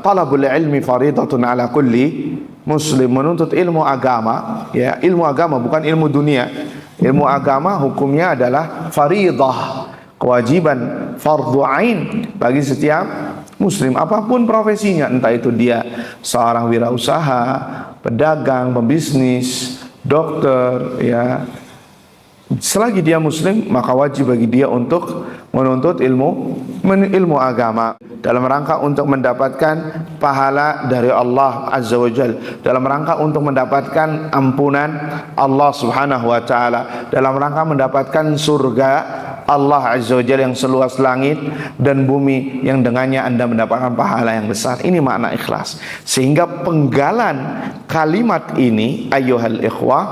talabul ilmi faridatun ala kulli muslim. Menuntut ilmu agama, ya, ilmu agama bukan ilmu dunia. Ilmu agama hukumnya adalah faridah, kewajiban, fardhu ain bagi setiap muslim, apapun profesinya, entah itu dia seorang wirausaha, pedagang, pembisnis, dokter, ya, Selagi dia muslim, maka wajib bagi dia untuk menuntut ilmu agama dalam rangka untuk mendapatkan pahala dari Allah Azza wa Jalla, dalam rangka untuk mendapatkan ampunan Allah Subhanahu wa taala, dalam rangka mendapatkan surga Allah Azza wa Jalla yang seluas langit dan bumi, yang dengannya Anda mendapatkan pahala yang besar. Ini makna ikhlas. Sehingga penggalan kalimat ini, ayyuhal ikhwah,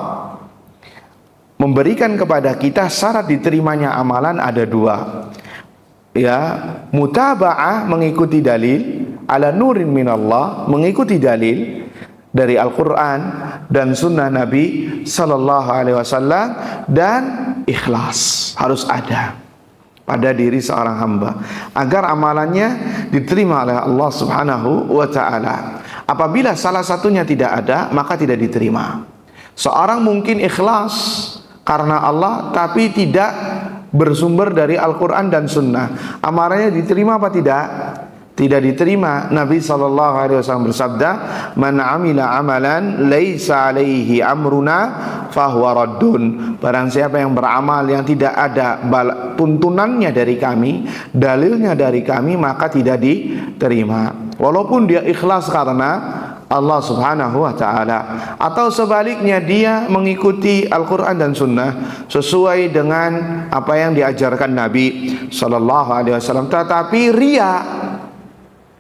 memberikan kepada kita syarat diterimanya amalan ada dua. Ya, mutaba'ah, mengikuti dalil, ala nurin minallah, mengikuti dalil dari Al-Quran dan sunnah Nabi Sallallahu Alaihi Wasallam, dan ikhlas harus ada pada diri seorang hamba agar amalannya diterima oleh Allah Subhanahu wa Ta'ala. Apabila salah satunya tidak ada, maka tidak diterima. Seorang mungkin ikhlas karena Allah tapi tidak bersumber dari Al-Quran dan Sunnah, amalannya diterima apa tidak? Tidak diterima. Nabi SAW bersabda, "Man amila amalan laisa alaihi amruna fahuwa raddun." Barang siapa yang beramal yang tidak ada tuntunannya dari kami, dalilnya dari kami, maka tidak diterima. Walaupun dia ikhlas karena Allah Subhanahu wa ta'ala, atau sebaliknya dia mengikuti Al-Quran dan Sunnah sesuai dengan apa yang diajarkan Nabi Sallallahu Alaihi Wasallam, tetapi ria,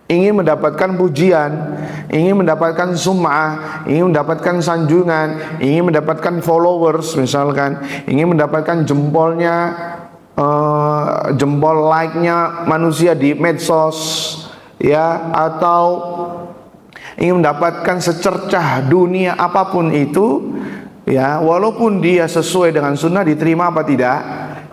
ingin mendapatkan pujian, ingin mendapatkan sum'ah, ingin mendapatkan sanjungan, ingin mendapatkan followers misalkan, ingin mendapatkan jempolnya, jempol like-nya manusia di medsos, ya, atau ingin mendapatkan secercah dunia apapun itu, ya, walaupun dia sesuai dengan sunnah, diterima apa tidak?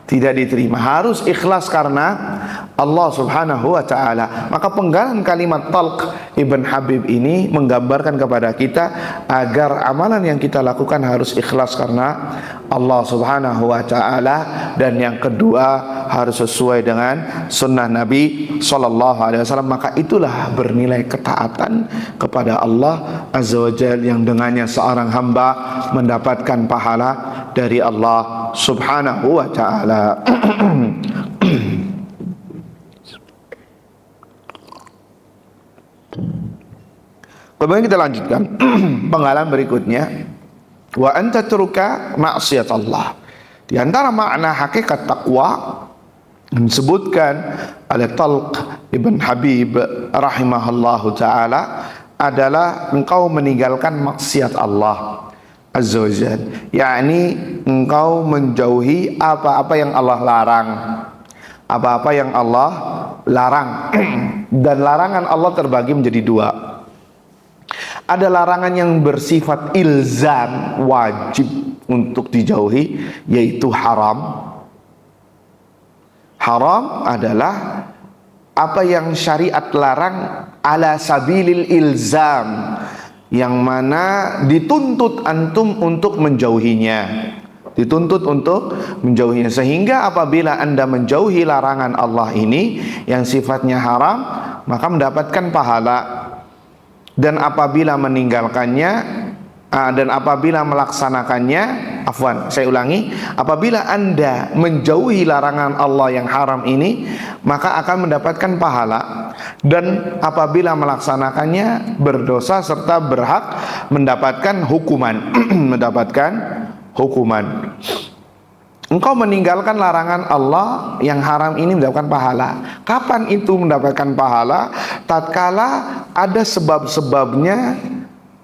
Tidak diterima. Harus ikhlas karena Allah Subhanahu wa ta'ala. Maka penggalan kalimat Talq Ibn Habib ini menggambarkan kepada kita agar amalan yang kita lakukan harus ikhlas karena Allah Subhanahu wa ta'ala, dan yang kedua harus sesuai dengan sunnah Nabi Sallallahu Alaihi Wasallam. Maka itulah bernilai ketaatan kepada Allah Azza wa Jalla, yang dengannya seorang hamba mendapatkan pahala dari Allah Subhanahu wa ta'ala. Kemudian kita lanjutkan penggalan berikutnya, wa anta turuka maksiat Allah. Di antara makna hakikat takwa disebutkan oleh Talq Ibn Habib rahimahullahu ta'ala adalah engkau meninggalkan maksiat Allah Azza wa Jalla, yakni engkau menjauhi apa-apa yang Allah larang, apa-apa yang Allah larang. Dan larangan Allah terbagi menjadi dua. Ada larangan yang bersifat ilzam, wajib untuk dijauhi, yaitu haram. Haram adalah apa yang syariat larang ala sabilil ilzam, yang mana dituntut antum untuk menjauhinya, dituntut untuk menjauhinya. Sehingga apabila Anda menjauhi larangan Allah ini yang sifatnya haram, maka mendapatkan pahala. Dan apabila meninggalkannya dan apabila melaksanakannya, apabila Anda menjauhi larangan Allah yang haram ini, maka akan mendapatkan pahala. Dan apabila melaksanakannya, berdosa serta berhak mendapatkan hukuman. Mendapatkan hukuman. Engkau meninggalkan larangan Allah yang haram ini mendapatkan pahala. Kapan itu mendapatkan pahala? Tatkala ada sebab-sebabnya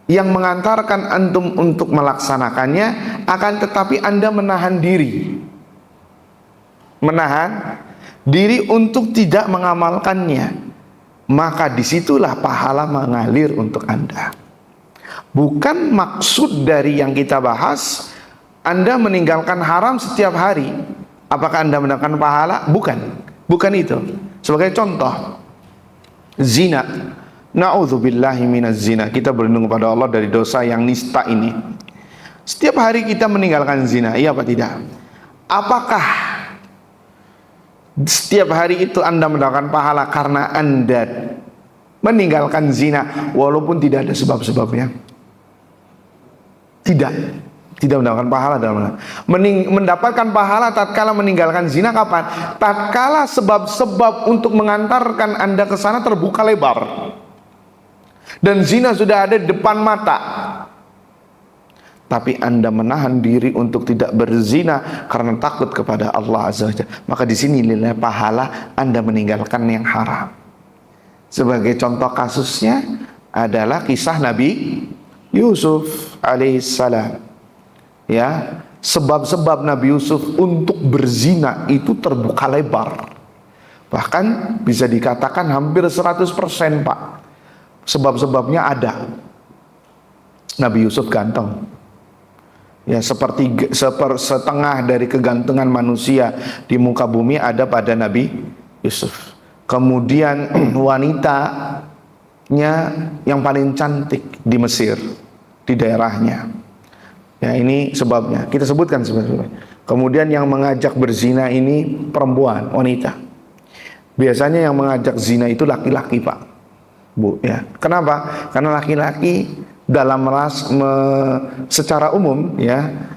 yang mengantarkan antum untuk melaksanakannya, akan tetapi Anda menahan diri. Menahan diri untuk tidak mengamalkannya. Maka disitulah pahala mengalir untuk Anda. Bukan maksud dari yang kita bahas Anda meninggalkan haram setiap hari, apakah Anda mendapatkan pahala? Bukan itu. Sebagai contoh, zina. Na'udzubillahi minaz zina. Kita berlindung kepada Allah dari dosa yang nista ini. Setiap hari kita meninggalkan zina, iya apa tidak? Apakah setiap hari itu Anda mendapatkan pahala karena Anda meninggalkan zina walaupun tidak ada sebab-sebabnya? Tidak. Tidak mendapatkan pahala dalam mendapatkan pahala tatkala meninggalkan zina kapan? Tatkala sebab-sebab untuk mengantarkan Anda ke sana terbuka lebar. Dan zina sudah ada di depan mata. Tapi Anda menahan diri untuk tidak berzina karena takut kepada Allah Azza wa Jalla. Maka di sini nilai pahala Anda meninggalkan yang haram. Sebagai contoh kasusnya adalah kisah Nabi Yusuf alaihissalam. Ya, sebab-sebab Nabi Yusuf untuk berzina itu terbuka lebar. Bahkan bisa dikatakan hampir 100%, Pak. Sebab-sebabnya ada. Nabi Yusuf ganteng. Ya, setengah dari kegantengan manusia di muka bumi ada pada Nabi Yusuf. Kemudian wanitanya yang paling cantik di Mesir, di daerahnya. Ya, ini sebabnya. Kita sebutkan sebabnya. Kemudian yang mengajak berzina ini perempuan, wanita. Biasanya yang mengajak zina itu laki-laki, Pak. Bu, ya. Kenapa? Karena laki-laki dalam secara umum, ya,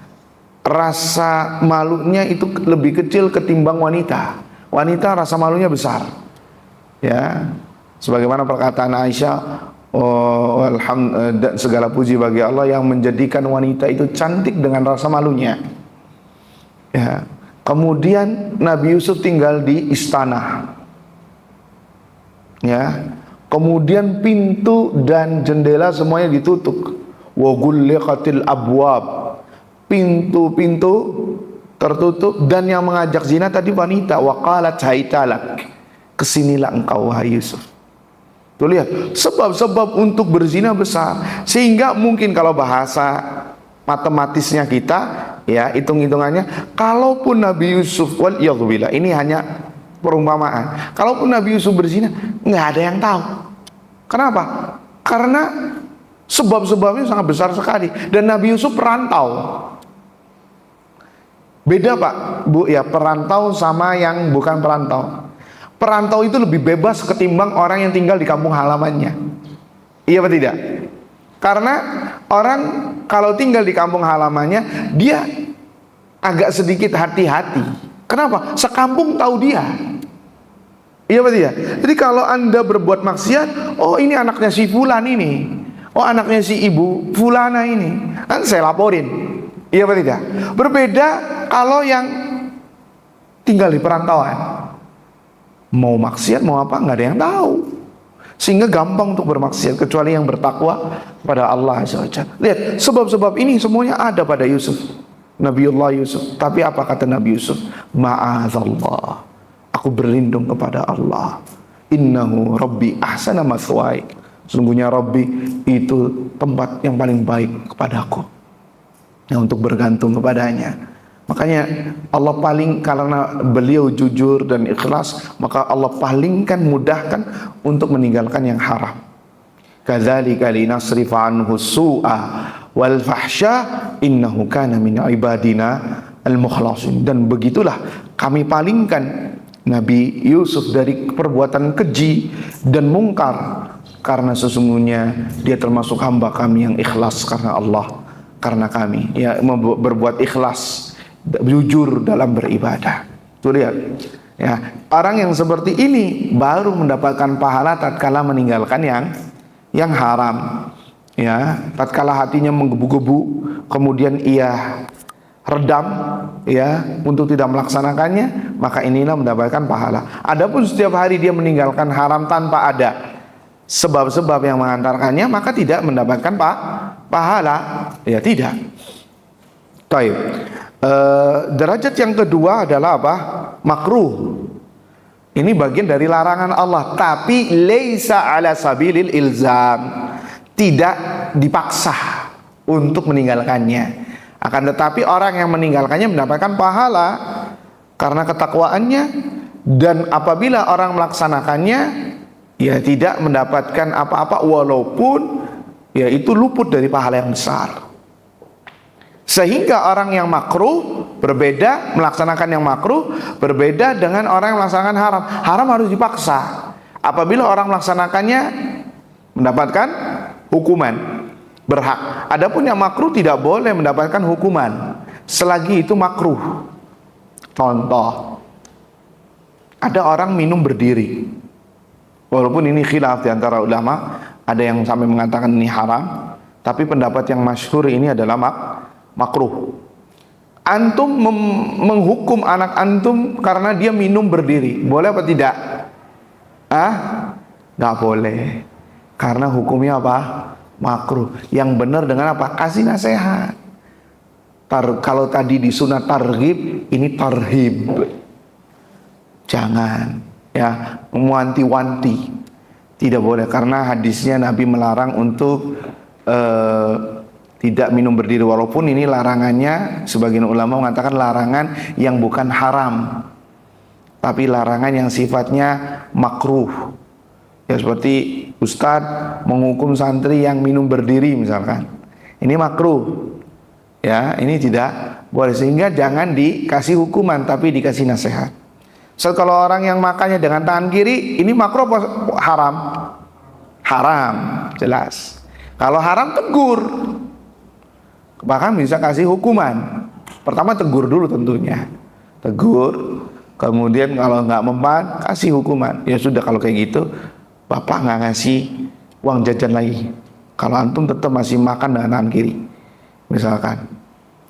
rasa malunya itu lebih kecil ketimbang wanita. Wanita rasa malunya besar. Ya. Sebagaimana perkataan Aisyah, oh, alhamdulillah, segala puji bagi Allah yang menjadikan wanita itu cantik dengan rasa malunya. Ya. Kemudian Nabi Yusuf tinggal di istana. Ya. Kemudian pintu dan jendela semuanya ditutup. Wa ghulliqatil abwab. Pintu-pintu tertutup dan yang mengajak zina tadi wanita. Wa qalat haitalak. Kesinilah engkau wahai Yusuf. Tuh lihat, sebab-sebab untuk berzina besar. Sehingga mungkin kalau bahasa matematisnya kita, ya, hitung-hitungannya, kalaupun Nabi Yusuf, waliyadzubillah, ini hanya perumpamaan, kalaupun Nabi Yusuf berzina, nggak ada yang tahu. Kenapa? Karena sebab-sebabnya sangat besar sekali. Dan Nabi Yusuf perantau. Beda, Pak, Bu, ya, perantau sama yang bukan perantau. Perantau itu lebih bebas ketimbang orang yang tinggal di kampung halamannya. Iya apa tidak? Karena orang kalau tinggal di kampung halamannya, dia agak sedikit hati-hati. Kenapa? Sekampung tahu dia. Iya apa tidak? Jadi kalau Anda berbuat maksiat, oh ini anaknya si fulan ini, oh anaknya si ibu fulana ini, kan saya laporin. Iya apa tidak? Berbeda kalau yang tinggal di perantauan. Mau maksiat mau apa nggak ada yang tahu, sehingga gampang untuk bermaksiat kecuali yang bertakwa pada Allah Azza wa Jalla. Lihat, sebab-sebab ini semuanya ada pada Yusuf, Nabiullah Yusuf. Tapi apa kata Nabi Yusuf? Ma'adzallah, aku berlindung kepada Allah. Innahu Rabbi ahsana mathwaya. Sesungguhnya Rabbi itu tempat yang paling baik kepadaku, yang untuk bergantung kepadanya. Makanya Allah paling, karena beliau jujur dan ikhlas, maka Allah palingkan, mudahkan untuk meninggalkan yang haram. Kadzalika linasrifa anhu su'a wal fahsya innahu kana min ibadina al-mukhlasin. Dan begitulah kami palingkan Nabi Yusuf dari perbuatan keji dan mungkar, karena sesungguhnya dia termasuk hamba kami yang ikhlas karena Allah, karena kami ya berbuat ikhlas, jujur dalam beribadah. Tuh lihat, ya, orang yang seperti ini baru mendapatkan pahala tatkala meninggalkan yang haram. Ya, tatkala hatinya menggebu-gebu, kemudian ia redam, ya, untuk tidak melaksanakannya, maka inilah mendapatkan pahala. Adapun setiap hari dia meninggalkan haram tanpa ada sebab-sebab yang mengantarkannya, maka tidak mendapatkan pahala. Ya, tidak. Baik. Derajat yang kedua adalah apa? Makruh. Ini bagian dari larangan Allah, tapi laisa ala sabilil ilzam. Tidak dipaksa untuk meninggalkannya. Akan tetapi orang yang meninggalkannya mendapatkan pahala karena ketakwaannya, dan apabila orang melaksanakannya, ya tidak mendapatkan apa-apa walaupun ya itu luput dari pahala yang besar. Sehingga orang yang makruh berbeda, melaksanakan yang makruh berbeda dengan orang yang melaksanakan haram. Haram harus dipaksa. Apabila orang melaksanakannya mendapatkan hukuman. berhak. Adapun yang makruh tidak boleh mendapatkan hukuman selagi itu makruh. Contoh, ada orang minum berdiri. Walaupun ini khilaf di antara ulama, ada yang sampai mengatakan ini haram, tapi pendapat yang masyhur ini adalah makruh. Antum menghukum anak antum karena dia minum berdiri, boleh apa tidak? Nggak boleh, karena hukumnya apa? Makruh. Yang benar dengan apa? Kasih nasihat. Kalau tadi di sunat targhib, ini tarhib. Jangan ya mewanti-wanti, tidak boleh, karena hadisnya Nabi melarang untuk tidak minum berdiri. Walaupun ini larangannya, sebagian ulama mengatakan larangan yang bukan haram, tapi larangan yang sifatnya makruh. Ya seperti ustadz menghukum santri yang minum berdiri misalkan, ini makruh. Ya, ini tidak boleh, sehingga jangan dikasih hukuman tapi dikasih nasihat. So, kalau orang yang makannya dengan tangan kiri, ini makruh apa haram? Haram, jelas. Kalau haram tegur, bahkan bisa kasih hukuman. Pertama tegur dulu tentunya, tegur. Kemudian kalau nggak mempan, kasih hukuman. Ya sudah, kalau kayak gitu, bapak nggak ngasih uang jajan lagi. Kalau antum tetap masih makan dengan tangan kiri, misalkan,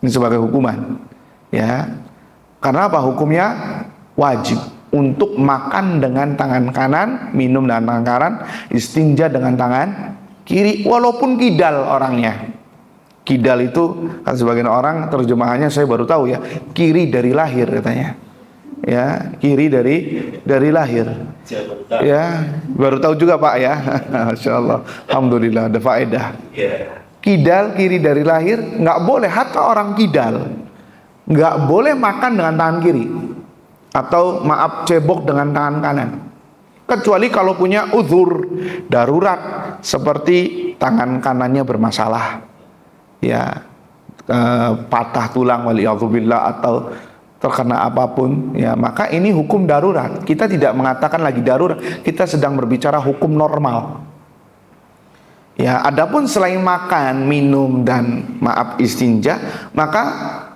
ini sebagai hukuman. Ya, karena apa? Hukumnya wajib untuk makan dengan tangan kanan, minum dengan tangan kanan, istinja dengan tangan kiri, walaupun kidal orangnya. Kidal itu kan sebagian orang terjemahannya saya baru tahu ya, kiri dari lahir katanya. Ya, kiri dari lahir. Ya, baru tahu juga Pak ya. Masya Allah, alhamdulillah ada faedah. Kidal, kiri dari lahir, nggak boleh. Hatta orang kidal nggak boleh makan dengan tangan kiri, atau maaf cebok dengan tangan kanan, kecuali kalau punya uzur darurat seperti tangan kanannya bermasalah, ya patah tulang waliyadzubillah atau terkena apapun, ya maka ini hukum darurat. Kita tidak mengatakan lagi darurat, kita sedang berbicara hukum normal. Ya, adapun selain makan, minum dan maaf istinja, maka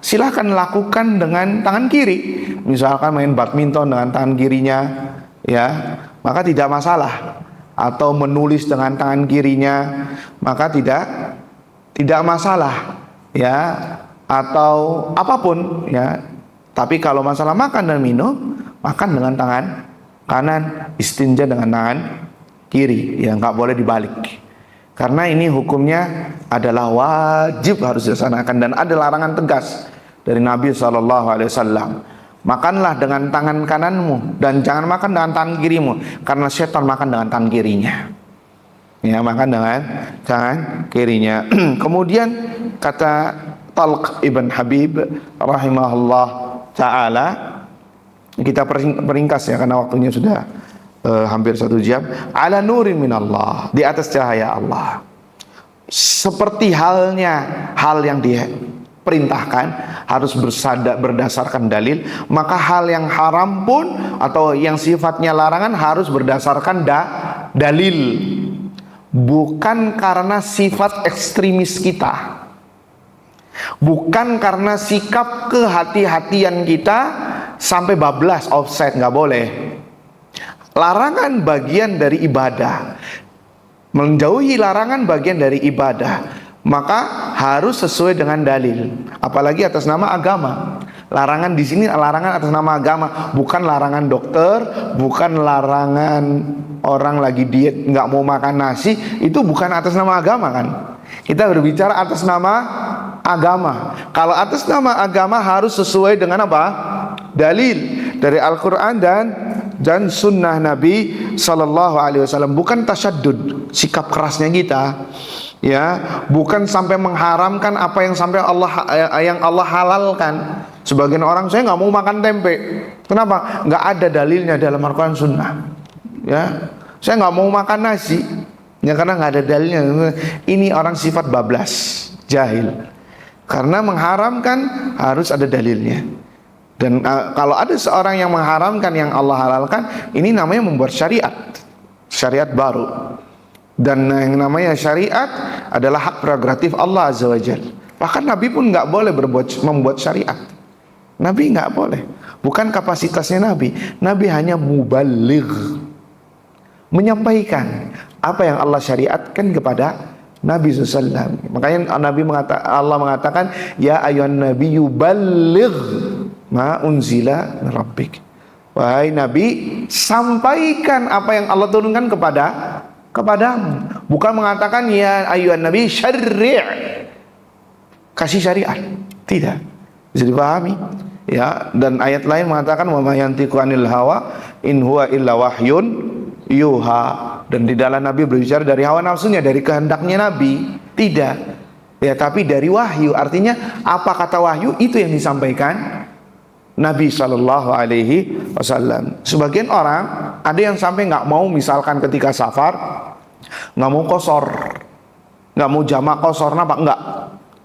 silahkan lakukan dengan tangan kiri. Misalkan main badminton dengan tangan kirinya, ya maka tidak masalah. Atau menulis dengan tangan kirinya, maka tidak masalah, ya. Atau apapun, ya. Tapi kalau masalah makan dan minum, makan dengan tangan kanan, istinja dengan tangan kiri, ya nggak boleh dibalik. Karena ini hukumnya adalah wajib harus dilaksanakan, dan ada larangan tegas dari Nabi SAW. Makanlah dengan tangan kananmu dan jangan makan dengan tangan kirimu, karena setan makan dengan tangan kirinya. Ya, makan dengan tangan kirinya. Kemudian kata Talq ibn Habib rahimahullah ta'ala, kita peringkas ya karena waktunya sudah hampir 1 jam. Ala nurin minallah, di atas cahaya Allah. Seperti halnya hal yang diperintahkan harus berdasarkan dalil, maka hal yang haram pun atau yang sifatnya larangan harus berdasarkan dalil, bukan karena sifat ekstremis kita, bukan karena sikap kehati-hatian kita sampai bablas offset, nggak boleh. Larangan bagian dari ibadah, menjauhi larangan bagian dari ibadah, maka harus sesuai dengan dalil, apalagi atas nama agama. Larangan di sini larangan atas nama agama, bukan larangan dokter, bukan larangan orang lagi diet nggak mau makan nasi, itu bukan atas nama agama kan. Kita berbicara atas nama agama. Kalau atas nama agama harus sesuai dengan apa? Dalil dari Al-Quran dan sunnah Nabi SAW. Bukan tasyaddud, sikap kerasnya kita, ya, bukan sampai mengharamkan apa yang sampai Allah halalkan. Sebagian orang, saya nggak mau makan tempe. Kenapa? Nggak ada dalilnya dalam Al-Quran sunnah. Ya, saya nggak mau makan nasi. Ya karena nggak ada dalilnya. Ini orang sifat bablas, jahil. Karena mengharamkan harus ada dalilnya. Dan kalau ada seorang yang mengharamkan yang Allah halalkan, ini namanya membuat syariat baru. Dan yang namanya syariat adalah hak prerogatif Allah Azza wa Jalla. Bahkan Nabi pun nggak boleh membuat syariat. Nabi nggak boleh. Bukan kapasitasnya Nabi. Nabi hanya mubaligh, menyampaikan apa yang Allah syariatkan kepada Nabi SAW. Makanya Allah mengatakan, ya ayyuhan nabiyyu balligh ma unzila min rabbik. Wahai Nabi, sampaikan apa yang Allah turunkan kepadamu. Bukan mengatakan ya ayyuhan nabi syarri', kasih syariat. Tidak. Bisa dipahami. Ya, dan ayat lain mengatakan wa ma yantiqu 'anil hawa in huwa illa wahyun yuha. Dan di dalam Nabi berbicara dari hawa nafsunya, dari kehendaknya Nabi. Tidak. Ya, tapi dari wahyu. Artinya apa kata wahyu itu yang disampaikan Nabi Shallallahu Alaihi Wasallam. Sebagian orang ada yang sampai nggak mau, misalkan ketika safar nggak mau qashar, nggak mau jamak qashar, nggak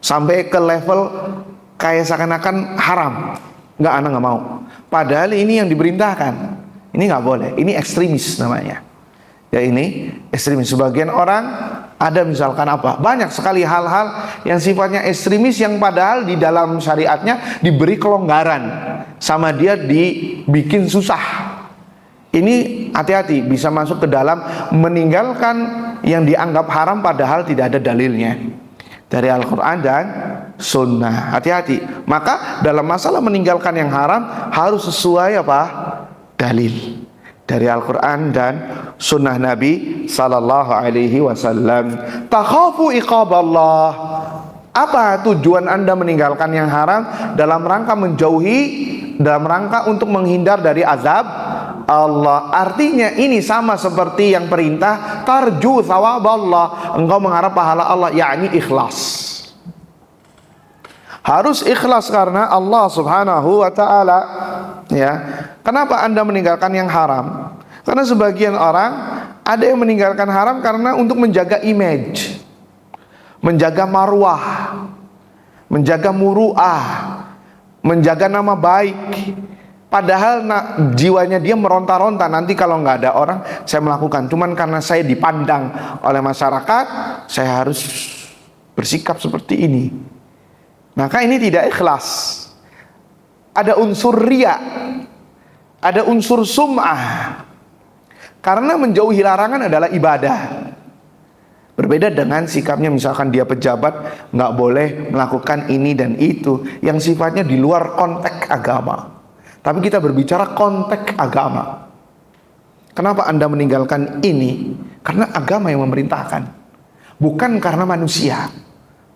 sampai ke level kayak seakan-akan haram. Nggak, anak nggak mau. Padahal ini yang diperintahkan. Ini nggak boleh. Ini ekstremis namanya. Ya, ini ekstremis. Sebagian orang ada misalkan apa? Banyak sekali hal-hal yang sifatnya ekstremis yang padahal di dalam syariatnya diberi kelonggaran, sama dia dibikin susah. Ini hati-hati, bisa masuk ke dalam meninggalkan yang dianggap haram padahal tidak ada dalilnya dari Al-Quran dan Sunnah. Hati-hati. Maka dalam masalah meninggalkan yang haram harus sesuai apa? Dalil dari Al-Quran dan Sunnah Nabi Sallallahu Alaihi Wasallam. Takhafu iqaballah. Apa tujuan Anda meninggalkan yang haram? Dalam rangka menjauhi, dalam rangka untuk menghindar dari azab Allah. Artinya ini sama seperti yang perintah tarju thawaballah, engkau mengharap pahala Allah, yakni ikhlas. Harus ikhlas karena Allah Subhanahu wa taala. Ya. Kenapa Anda meninggalkan yang haram? Karena sebagian orang ada yang meninggalkan haram karena untuk menjaga image, menjaga marwah, menjaga muru'ah, menjaga nama baik. Padahal jiwanya dia meronta-ronta, nanti kalau nggak ada orang saya melakukan. Cuman karena saya dipandang oleh masyarakat, saya harus bersikap seperti ini. Maka ini tidak ikhlas. Ada unsur riya, ada unsur sum'ah. Karena menjauhi larangan adalah ibadah. Berbeda dengan sikapnya misalkan dia pejabat, nggak boleh melakukan ini dan itu yang sifatnya di luar konteks agama. Tapi kita berbicara konteks agama. Kenapa Anda meninggalkan ini? Karena agama yang memerintahkan, bukan karena manusia.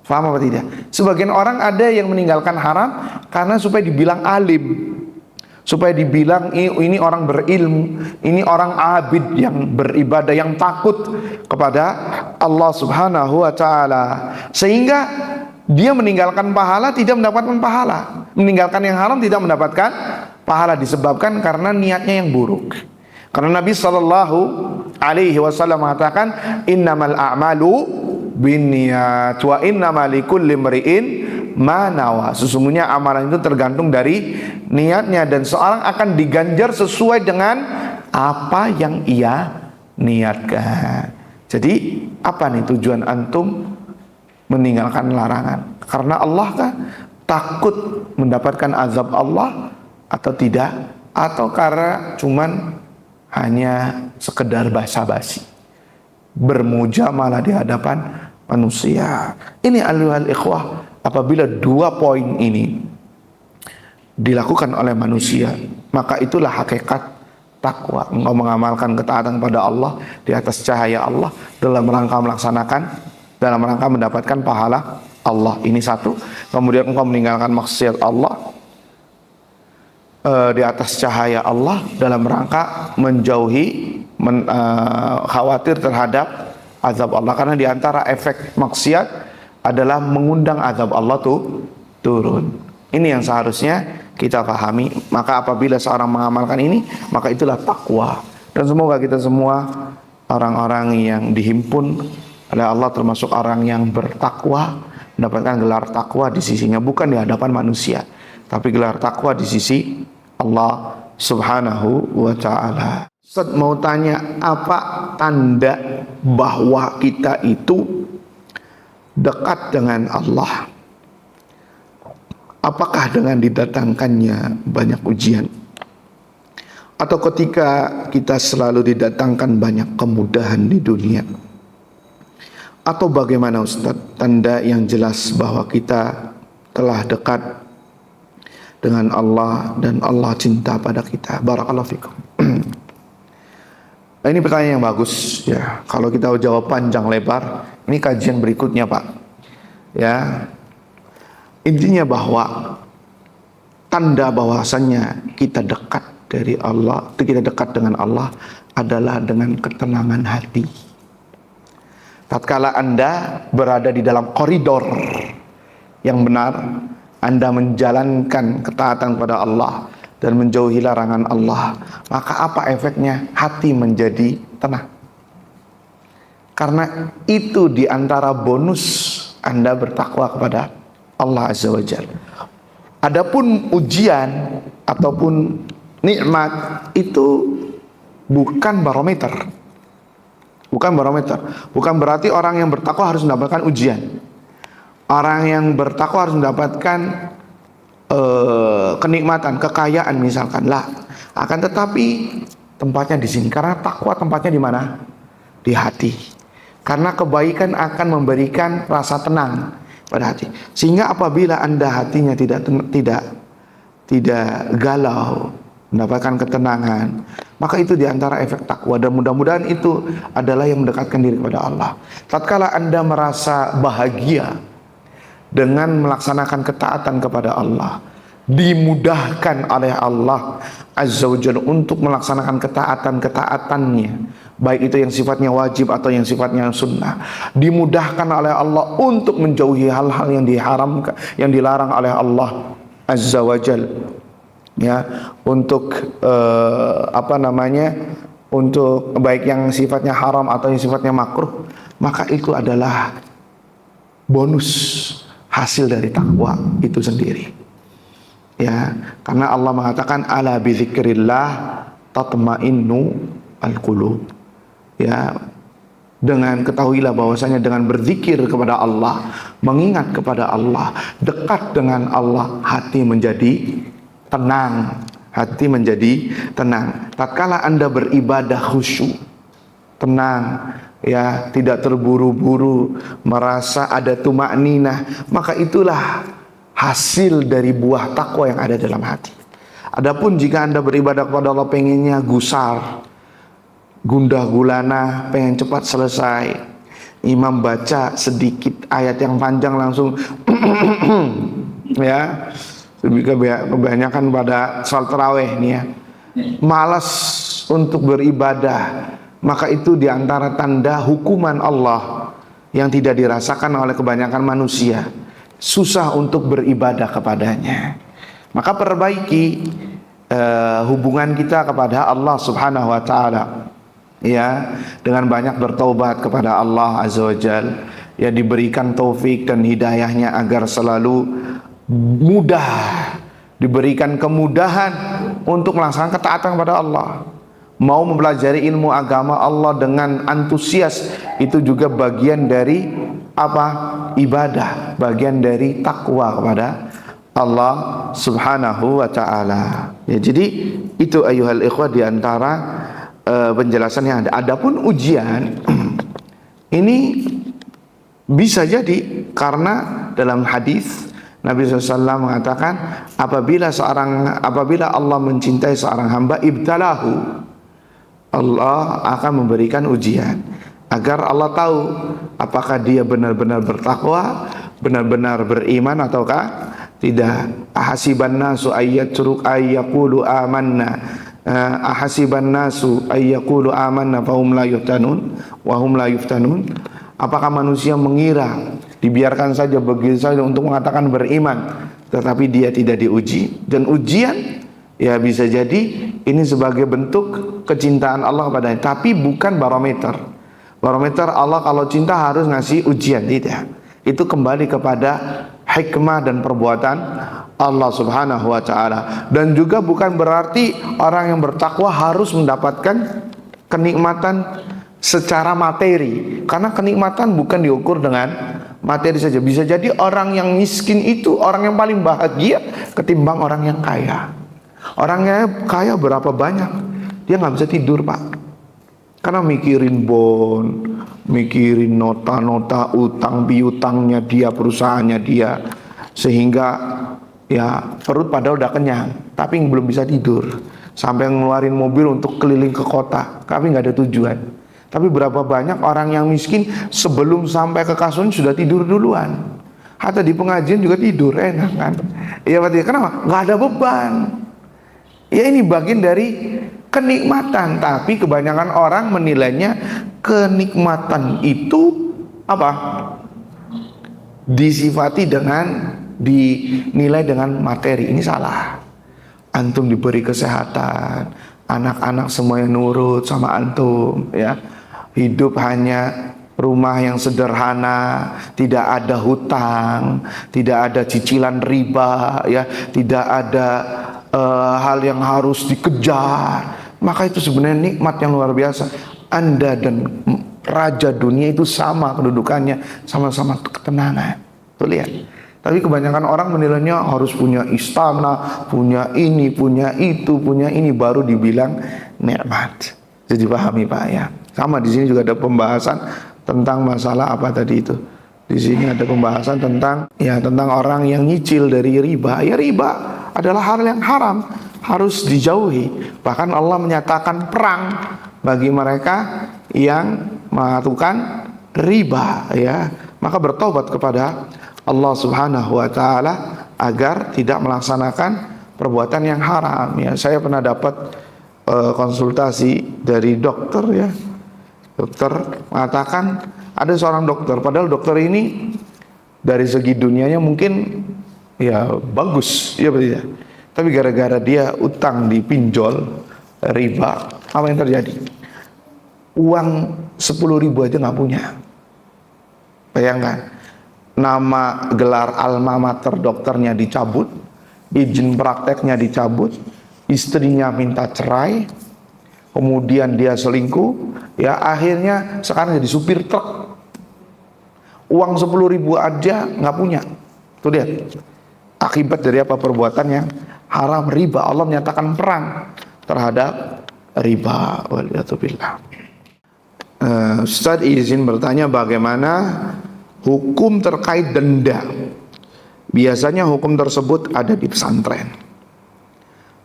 Faham apa tidak? Sebagian orang ada yang meninggalkan haram karena supaya dibilang alim, supaya dibilang ini orang berilmu, ini orang abid yang beribadah, yang takut kepada Allah Subhanahu wa taala. Sehingga dia meninggalkan pahala tidak mendapatkan pahala, meninggalkan yang haram tidak mendapatkan pahala, disebabkan karena niatnya yang buruk. Karena Nabi Shallallahu Alaihi Wasallam mengatakan innamal a'malu binniyat wa innamal likulli imri'in ma nawa. Sesungguhnya amalan itu tergantung dari niatnya, dan seorang akan diganjar sesuai dengan apa yang ia niatkan. Jadi apa nih tujuan antum meninggalkan larangan? Karena Allah kan takut mendapatkan azab Allah atau tidak? Atau karena cuman hanya sekedar basa-basi, bermujamalah di hadapan manusia? Ini aluhal ikhwah, apabila dua poin ini dilakukan oleh manusia, maka itulah hakikat takwa. Engkau mengamalkan ketaatan pada Allah di atas cahaya Allah dalam rangka melaksanakan, dalam rangka mendapatkan pahala Allah. Ini satu. Kemudian engkau meninggalkan maksiat Allah di atas cahaya Allah dalam rangka menjauhi, khawatir terhadap azab Allah. Karena di antara efek maksiat adalah mengundang azab Allah turun. Ini yang seharusnya kita pahami. Maka apabila seorang mengamalkan ini, maka itulah takwa. Dan semoga kita semua orang-orang yang dihimpun oleh Allah termasuk orang yang bertakwa, mendapatkan gelar takwa di sisinya, bukan di hadapan manusia, tapi gelar takwa di sisi Allah Subhanahu wa ta'ala. Ustaz mau tanya, apa tanda bahwa kita itu dekat dengan Allah? Apakah dengan didatangkannya banyak ujian? Atau ketika kita selalu didatangkan banyak kemudahan di dunia? Atau bagaimana Ustaz tanda yang jelas bahwa kita telah dekat dengan Allah dan Allah cinta pada kita? Barakallahu fikum. Ini pertanyaan yang bagus ya. Kalau kita jawab panjang lebar, ini kajian berikutnya Pak. Ya, intinya bahwa tanda bahwasannya kita dekat dari Allah, kita dekat dengan Allah adalah dengan ketenangan hati. Tatkala Anda berada di dalam koridor yang benar, Anda menjalankan ketaatan kepada Allah dan menjauhi larangan Allah, maka apa efeknya? Hati menjadi tenang. Karena itu diantara bonus Anda bertakwa kepada Allah Azza wa Jalla. Adapun ujian ataupun nikmat itu bukan barometer. Bukan barometer. Bukan berarti orang yang bertakwa harus mendapatkan ujian. Orang yang bertakwa harus mendapatkan kenikmatan, kekayaan misalkan lah. Akan tetapi tempatnya di sini, karena takwa tempatnya di mana? Di hati. Karena kebaikan akan memberikan rasa tenang pada hati. Sehingga apabila Anda hatinya tidak galau, mendapatkan ketenangan, maka itu diantara efek takwa. Dan mudah-mudahan itu adalah yang mendekatkan diri kepada Allah. Tatkala Anda merasa bahagia dengan melaksanakan ketaatan kepada Allah, dimudahkan oleh Allah Azza wa Jalla untuk melaksanakan ketaatan-ketaatannya, baik itu yang sifatnya wajib atau yang sifatnya sunnah, dimudahkan oleh Allah untuk menjauhi hal-hal yang diharamkan, yang dilarang oleh Allah Azza wa Jalla, ya, untuk untuk baik yang sifatnya haram atau yang sifatnya makruh, maka itu adalah bonus hasil dari takwa itu sendiri. Ya, karena Allah mengatakan ala bizikrillah tatma'innu alqulub. Ya, dengan ketahuilah bahwasanya dengan berzikir kepada Allah, mengingat kepada Allah, dekat dengan Allah, hati menjadi tenang. Hati menjadi tenang. Tatkala Anda beribadah khusyuk, tenang, ya, tidak terburu-buru, merasa ada tumakninah, maka itulah hasil dari buah takwa yang ada dalam hati. Adapun jika Anda beribadah kepada Allah pengennya gusar, gundah gulana, pengen cepat selesai, imam baca sedikit ayat yang panjang langsung ya, kebanyakan pada salat tarawih nih ya, malas untuk beribadah, maka itu diantara tanda hukuman Allah yang tidak dirasakan oleh kebanyakan manusia. Susah untuk beribadah kepadanya. Maka perbaiki hubungan kita kepada Allah Subhanahu wa taala, ya, dengan banyak bertaubat kepada Allah Azza wa Jalla, ya, diberikan taufik dan hidayahnya agar selalu mudah, diberikan kemudahan untuk melaksanakan ketaatan kepada Allah. Mau mempelajari ilmu agama Allah dengan antusias, itu juga bagian dari ibadah, bagian dari takwa kepada Allah Subhanahu wa ta'ala. Ya, jadi itu ayuhal ikhwah diantara penjelasan yang ada. Adapun ujian ini bisa jadi karena dalam hadis Nabi SAW mengatakan apabila Allah mencintai seorang hamba, ibtalahu, Allah akan memberikan ujian agar Allah tahu apakah dia benar-benar bertakwa, benar-benar beriman ataukah tidak. Ahasiban nasu ayyatruku ayyaqulu amanna, ahasiban nasu ayyaqulu amanna fahum la yuftanun wa hum la yuftanun. Apakah manusia mengira dibiarkan saja begitu saja untuk mengatakan beriman tetapi dia tidak diuji? Dan ujian ya bisa jadi ini sebagai bentuk kecintaan Allah kepadanya, tapi bukan barometer. Barometer Allah kalau cinta harus ngasih ujian, tidak. Itu kembali kepada hikmah dan perbuatan Allah Subhanahu wa taala. Dan juga bukan berarti orang yang bertakwa harus mendapatkan kenikmatan secara materi, karena kenikmatan bukan diukur dengan materi saja. Bisa jadi orang yang miskin itu orang yang paling bahagia ketimbang orang yang kaya. Orangnya kaya berapa banyak, dia nggak bisa tidur pak, karena mikirin bond, mikirin nota-nota utang piutangnya dia, perusahaannya dia, sehingga ya perut padahal udah kenyang tapi belum bisa tidur, sampai ngeluarin mobil untuk keliling ke kota tapi nggak ada tujuan. Tapi berapa banyak orang yang miskin sebelum sampai ke kasurnya sudah tidur duluan. Hatta di pengajian juga tidur, enak kan? Iya berarti kenapa? Nggak ada beban. Ya ini bagian dari kenikmatan. Tapi kebanyakan orang menilainya kenikmatan itu apa? Disifati dengan, dinilai dengan materi. Ini salah. Antum diberi kesehatan, anak-anak semuanya nurut sama antum, ya. Hidup hanya rumah yang sederhana, tidak ada hutang, tidak ada cicilan riba, ya, tidak ada hal yang harus dikejar. Maka itu sebenarnya nikmat yang luar biasa. Anda dan raja dunia itu sama kedudukannya, sama-sama ketenangan. Tuh lihat. Tapi kebanyakan orang menilainya harus punya istana, punya ini, punya itu, punya ini, baru dibilang nikmat. Jadi pahami pak ya. Sama di sini juga ada pembahasan tentang masalah apa tadi itu. Di sini ada pembahasan tentang tentang orang yang nyicil dari riba. Ya riba adalah hal yang haram, harus dijauhi. Bahkan Allah menyatakan perang bagi mereka yang melakukan riba, ya. Maka bertobat kepada Allah Subhanahu wa taala agar tidak melaksanakan perbuatan yang haram, ya. Saya pernah dapat konsultasi dari dokter, ya. Dokter mengatakan ada seorang dokter, padahal dokter ini dari segi dunianya mungkin ya bagus, ya betul ya. Tapi gara-gara dia utang di pinjol riba, apa yang terjadi? Uang 10.000 aja nggak punya. Bayangkan, nama gelar alma mater dokternya dicabut, izin prakteknya dicabut, istrinya minta cerai, kemudian dia selingkuh, ya akhirnya sekarang jadi supir truk. Uang 10.000 aja nggak punya. Tuh lihat, akibat dari apa? Perbuatan yang haram, riba. Allah menyatakan perang terhadap riba. Waliyatubillah. Ustaz izin bertanya, bagaimana hukum terkait denda? Biasanya hukum tersebut ada di pesantren.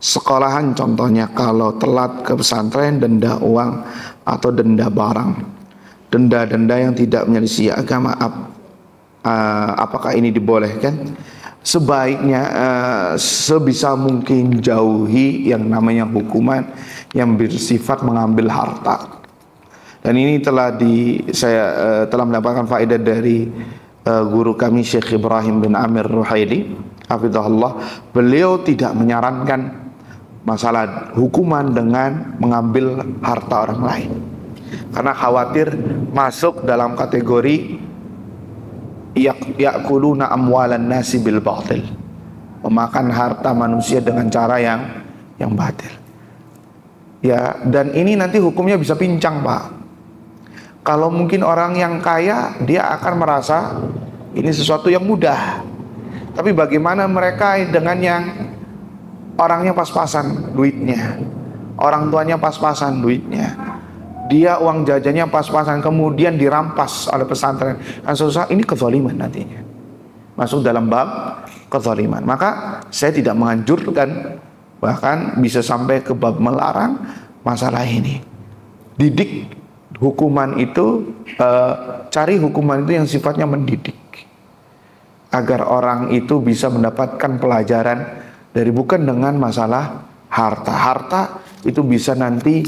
Sekolahan contohnya, kalau telat ke pesantren denda uang atau denda barang. Denda-denda yang tidak menyelisih agama, apakah ini dibolehkan? Sebaiknya sebisa mungkin jauhi yang namanya hukuman yang bersifat mengambil harta. Dan ini saya telah mendapatkan faedah dari guru kami Syekh Ibrahim bin Amir Ruhaili, hafizahullah. Beliau tidak menyarankan masalah hukuman dengan mengambil harta orang lain, karena khawatir masuk dalam kategori yakuluna amwalan nasi bil batil, memakan harta manusia dengan cara yang batil. Ya, dan ini nanti hukumnya bisa pincang pak. Kalau mungkin orang yang kaya, dia akan merasa ini sesuatu yang mudah. Tapi bagaimana mereka dengan yang orangnya pas-pasan duitnya, orang tuanya pas-pasan duitnya, dia uang jajannya pas-pasan, kemudian dirampas oleh pesantren, kan susah. Ini kezaliman nantinya, masuk dalam bab kezaliman. Maka saya tidak menganjurkan, bahkan bisa sampai ke bab melarang masalah ini. Didik hukuman itu, cari hukuman itu yang sifatnya mendidik, agar orang itu bisa mendapatkan pelajaran dari, bukan dengan masalah harta. Harta itu bisa nanti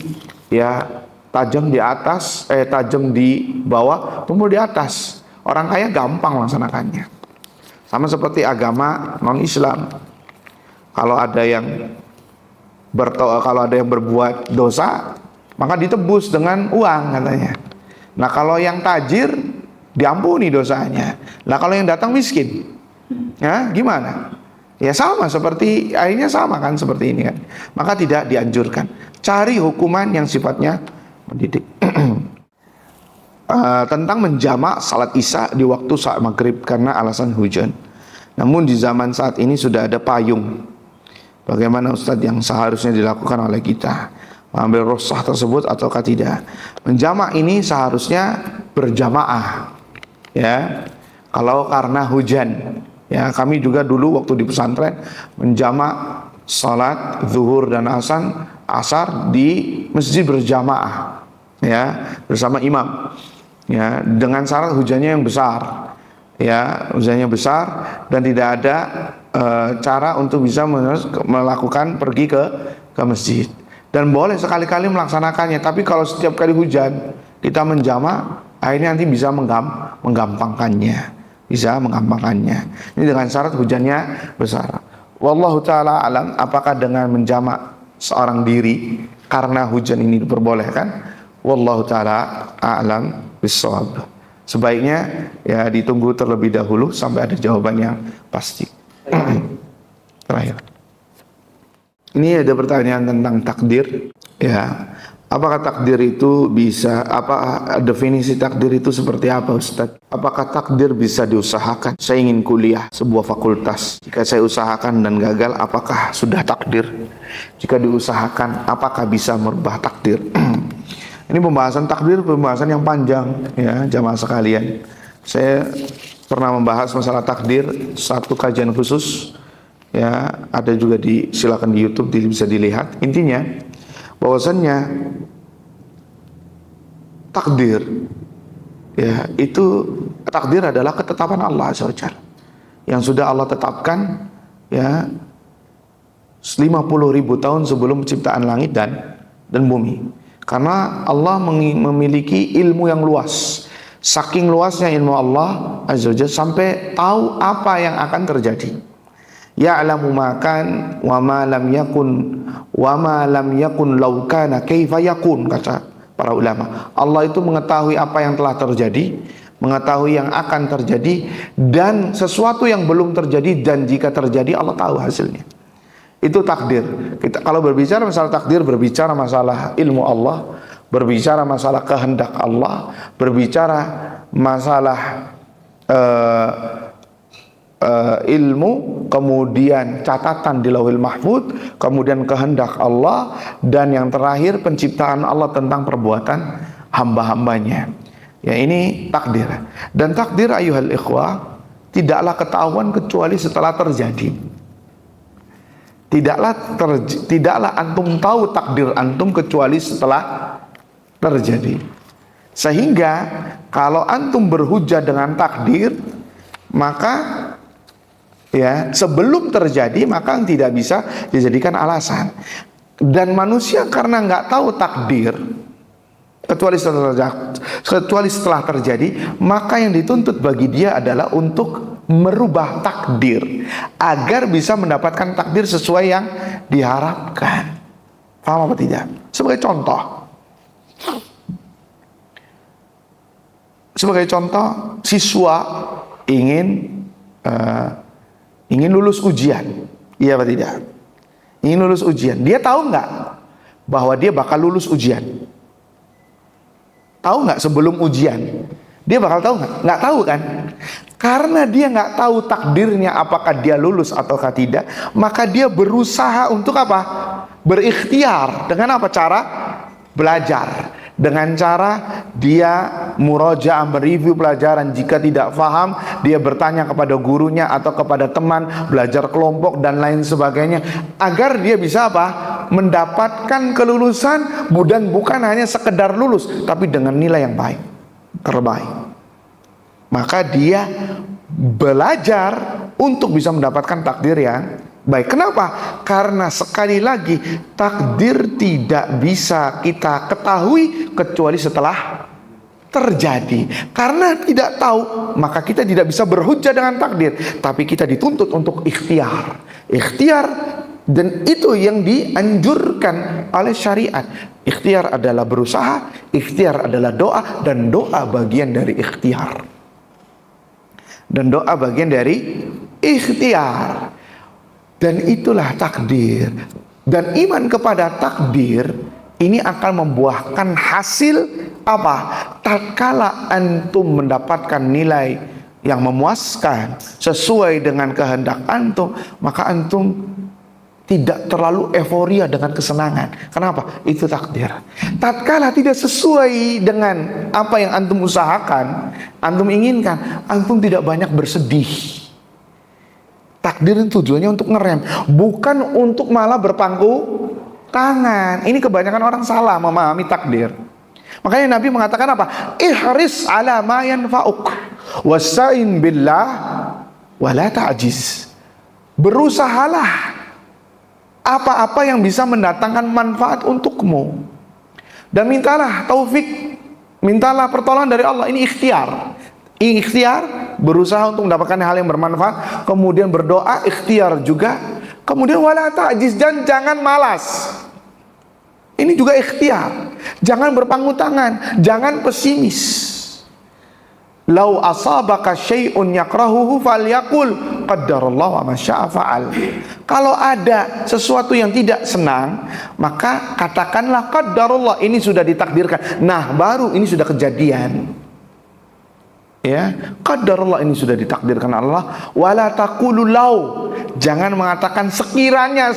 ya tajam di atas, tajam di bawah, tumpul di atas. Orang kaya gampang laksanakannya. Sama seperti agama non-Islam. Kalau ada yang berbuat dosa, maka ditebus dengan uang katanya. Nah kalau yang tajir diampuni dosanya. Nah kalau yang datang miskin, Ya, gimana? Ya sama seperti akhirnya sama kan seperti ini kan. Maka tidak dianjurkan. Cari hukuman yang sifatnya mendidik. Tentang menjamak salat isya di waktu saat maghrib karena alasan hujan. Namun di zaman saat ini sudah ada payung. Bagaimana Ustadz yang seharusnya dilakukan oleh kita? Mengambil rukhsah tersebut ataukah tidak? Menjamak ini seharusnya berjamaah. Ya, kalau karena hujan. Ya, kami juga dulu waktu di pesantren menjamak salat zuhur dan asar di masjid berjamaah, ya, bersama imam, ya, dengan syarat hujannya yang besar, ya, hujannya besar dan tidak ada cara untuk bisa melakukan pergi ke masjid, dan boleh sekali-kali melaksanakannya. Tapi kalau setiap kali hujan kita menjamak, akhirnya nanti bisa menggampangkannya. Ini dengan syarat hujannya besar. Wallahu ta'ala alam, apakah dengan menjamak seorang diri karena hujan ini diperbolehkan? Wallahu ta'ala alam bissawab. Sebaiknya ya ditunggu terlebih dahulu sampai ada jawaban yang pasti. Terakhir, ini ada pertanyaan tentang takdir. Ya, apakah takdir itu bisa, definisi takdir itu seperti apa Ustadz? Apakah takdir bisa diusahakan? Saya ingin kuliah sebuah fakultas. Jika saya usahakan dan gagal, apakah sudah takdir? Jika diusahakan, apakah bisa merubah takdir? Ini pembahasan takdir, pembahasan yang panjang, ya jamaah sekalian. Saya pernah membahas masalah takdir satu kajian khusus, ya ada juga silakan di YouTube bisa dilihat. Intinya bahwasannya takdir, ya itu takdir adalah ketetapan Allah Azza wa Jalla yang sudah Allah tetapkan, ya 50.000 tahun sebelum penciptaan langit dan bumi. Karena Allah memiliki ilmu yang luas, saking luasnya ilmu Allah Azza wa Jalla sampai tahu apa yang akan terjadi. Ya'lamu ma kan wa ma lam yakun law kana kaifa yakun, kata para ulama. Allah itu mengetahui apa yang telah terjadi, mengetahui yang akan terjadi, dan sesuatu yang belum terjadi, dan jika terjadi Allah tahu hasilnya. Itu takdir. Kita kalau berbicara masalah takdir, berbicara masalah ilmu Allah, berbicara masalah kehendak Allah, berbicara masalah ilmu, kemudian catatan di Lauhil Mahfuz, kemudian kehendak Allah, dan yang terakhir penciptaan Allah tentang perbuatan hamba-hambanya. Ya, ini takdir. Dan takdir ayuhal ikhwah tidaklah ketahuan kecuali setelah terjadi. Tidaklah antum tahu takdir antum kecuali setelah terjadi. Sehingga kalau antum berhujjah dengan takdir, maka ya sebelum terjadi maka tidak bisa dijadikan alasan. Dan manusia karena nggak tahu takdir kecuali setelah terjadi, maka yang dituntut bagi dia adalah untuk merubah takdir agar bisa mendapatkan takdir sesuai yang diharapkan. Paham apa tidak? Sebagai contoh, siswa ingin lulus ujian, iya apa tidak? Ingin lulus ujian. Dia tahu nggak bahwa dia bakal lulus ujian? Tahu nggak sebelum ujian? Dia bakal tahu nggak? Nggak tahu kan? Karena dia nggak tahu takdirnya apakah dia lulus ataukah tidak, maka dia berusaha untuk apa? Berikhtiar. Dengan apa cara? Belajar. Dengan cara dia murajaah, mereview pelajaran. Jika tidak paham, dia bertanya kepada gurunya atau kepada teman, belajar kelompok dan lain sebagainya, agar dia bisa apa? Mendapatkan kelulusan, dan bukan hanya sekedar lulus, tapi dengan nilai yang baik, terbaik. Maka dia belajar untuk bisa mendapatkan takdir yang baik. Kenapa? Karena sekali lagi takdir tidak bisa kita ketahui kecuali setelah terjadi. Karena tidak tahu, maka kita tidak bisa berhujjah dengan takdir. Tapi kita dituntut untuk ikhtiar. Ikhtiar, dan itu yang dianjurkan oleh syariat. Ikhtiar adalah berusaha, ikhtiar adalah doa, dan doa bagian dari ikhtiar. ikhtiar. Dan itulah takdir. Dan iman kepada takdir ini akan membuahkan hasil apa? Tatkala antum mendapatkan nilai yang memuaskan sesuai dengan kehendak antum, maka antum tidak terlalu euforia dengan kesenangan. Kenapa? Itu takdir. Tatkala tidak sesuai dengan apa yang antum usahakan, antum inginkan, antum tidak banyak bersedih. Takdir tujuannya untuk ngerem, bukan untuk malah berpangku tangan. Ini kebanyakan orang salah memahami takdir. Makanya Nabi mengatakan apa? Ihris ala ma yanfa'uk wasta'in billah wala ta'jiz. Berusahalah apa-apa yang bisa mendatangkan manfaat untukmu, dan mintalah taufik, mintalah pertolongan dari Allah. Ini ikhtiar. Ikhtiar, berusaha untuk mendapatkan hal yang bermanfaat, kemudian berdoa, ikhtiar juga, kemudian wala ta'jiz, dan jangan malas. Ini juga ikhtiar. Jangan berpangku tangan, jangan pesimis. Lau asabaka syai'un yakrahuhu falyaqul qaddarallahu wa ma syaa fa'al. Kalau ada sesuatu yang tidak senang, maka katakanlah qaddarullah, ini sudah ditakdirkan. Nah, baru ini sudah kejadian. Ya, qadarullah, ini sudah ditakdirkan Allah. Wala taqulu lau, jangan mengatakan sekiranya,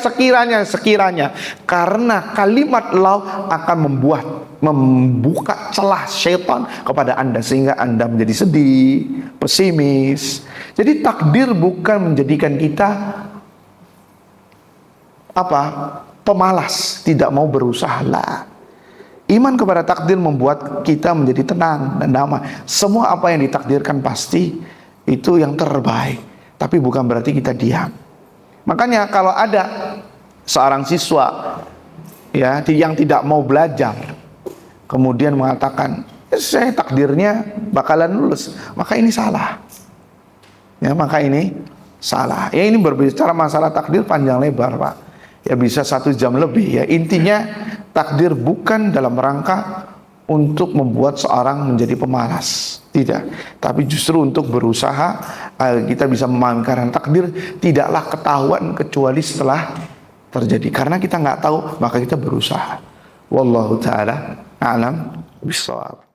karena kalimat lau akan membuka celah syaitan kepada Anda, sehingga Anda menjadi sedih, pesimis. Jadi takdir bukan menjadikan kita pemalas, tidak mau berusaha lah. Iman kepada takdir membuat kita menjadi tenang dan damai. Semua apa yang ditakdirkan pasti itu yang terbaik, tapi bukan berarti kita diam. Makanya kalau ada seorang siswa ya yang tidak mau belajar, kemudian mengatakan saya takdirnya bakalan lulus, maka ini salah. Ya, maka ini salah. Ya, ini berbicara masalah takdir panjang lebar, Pak. Ya, bisa 1 jam lebih. Ya, intinya takdir bukan dalam rangka untuk membuat seorang menjadi pemalas, tidak, tapi justru untuk berusaha agar kita bisa memahami, karena takdir tidaklah ketahuan kecuali setelah terjadi. Karena kita nggak tahu, maka kita berusaha. Wallahu ta'ala a'lam bishawab.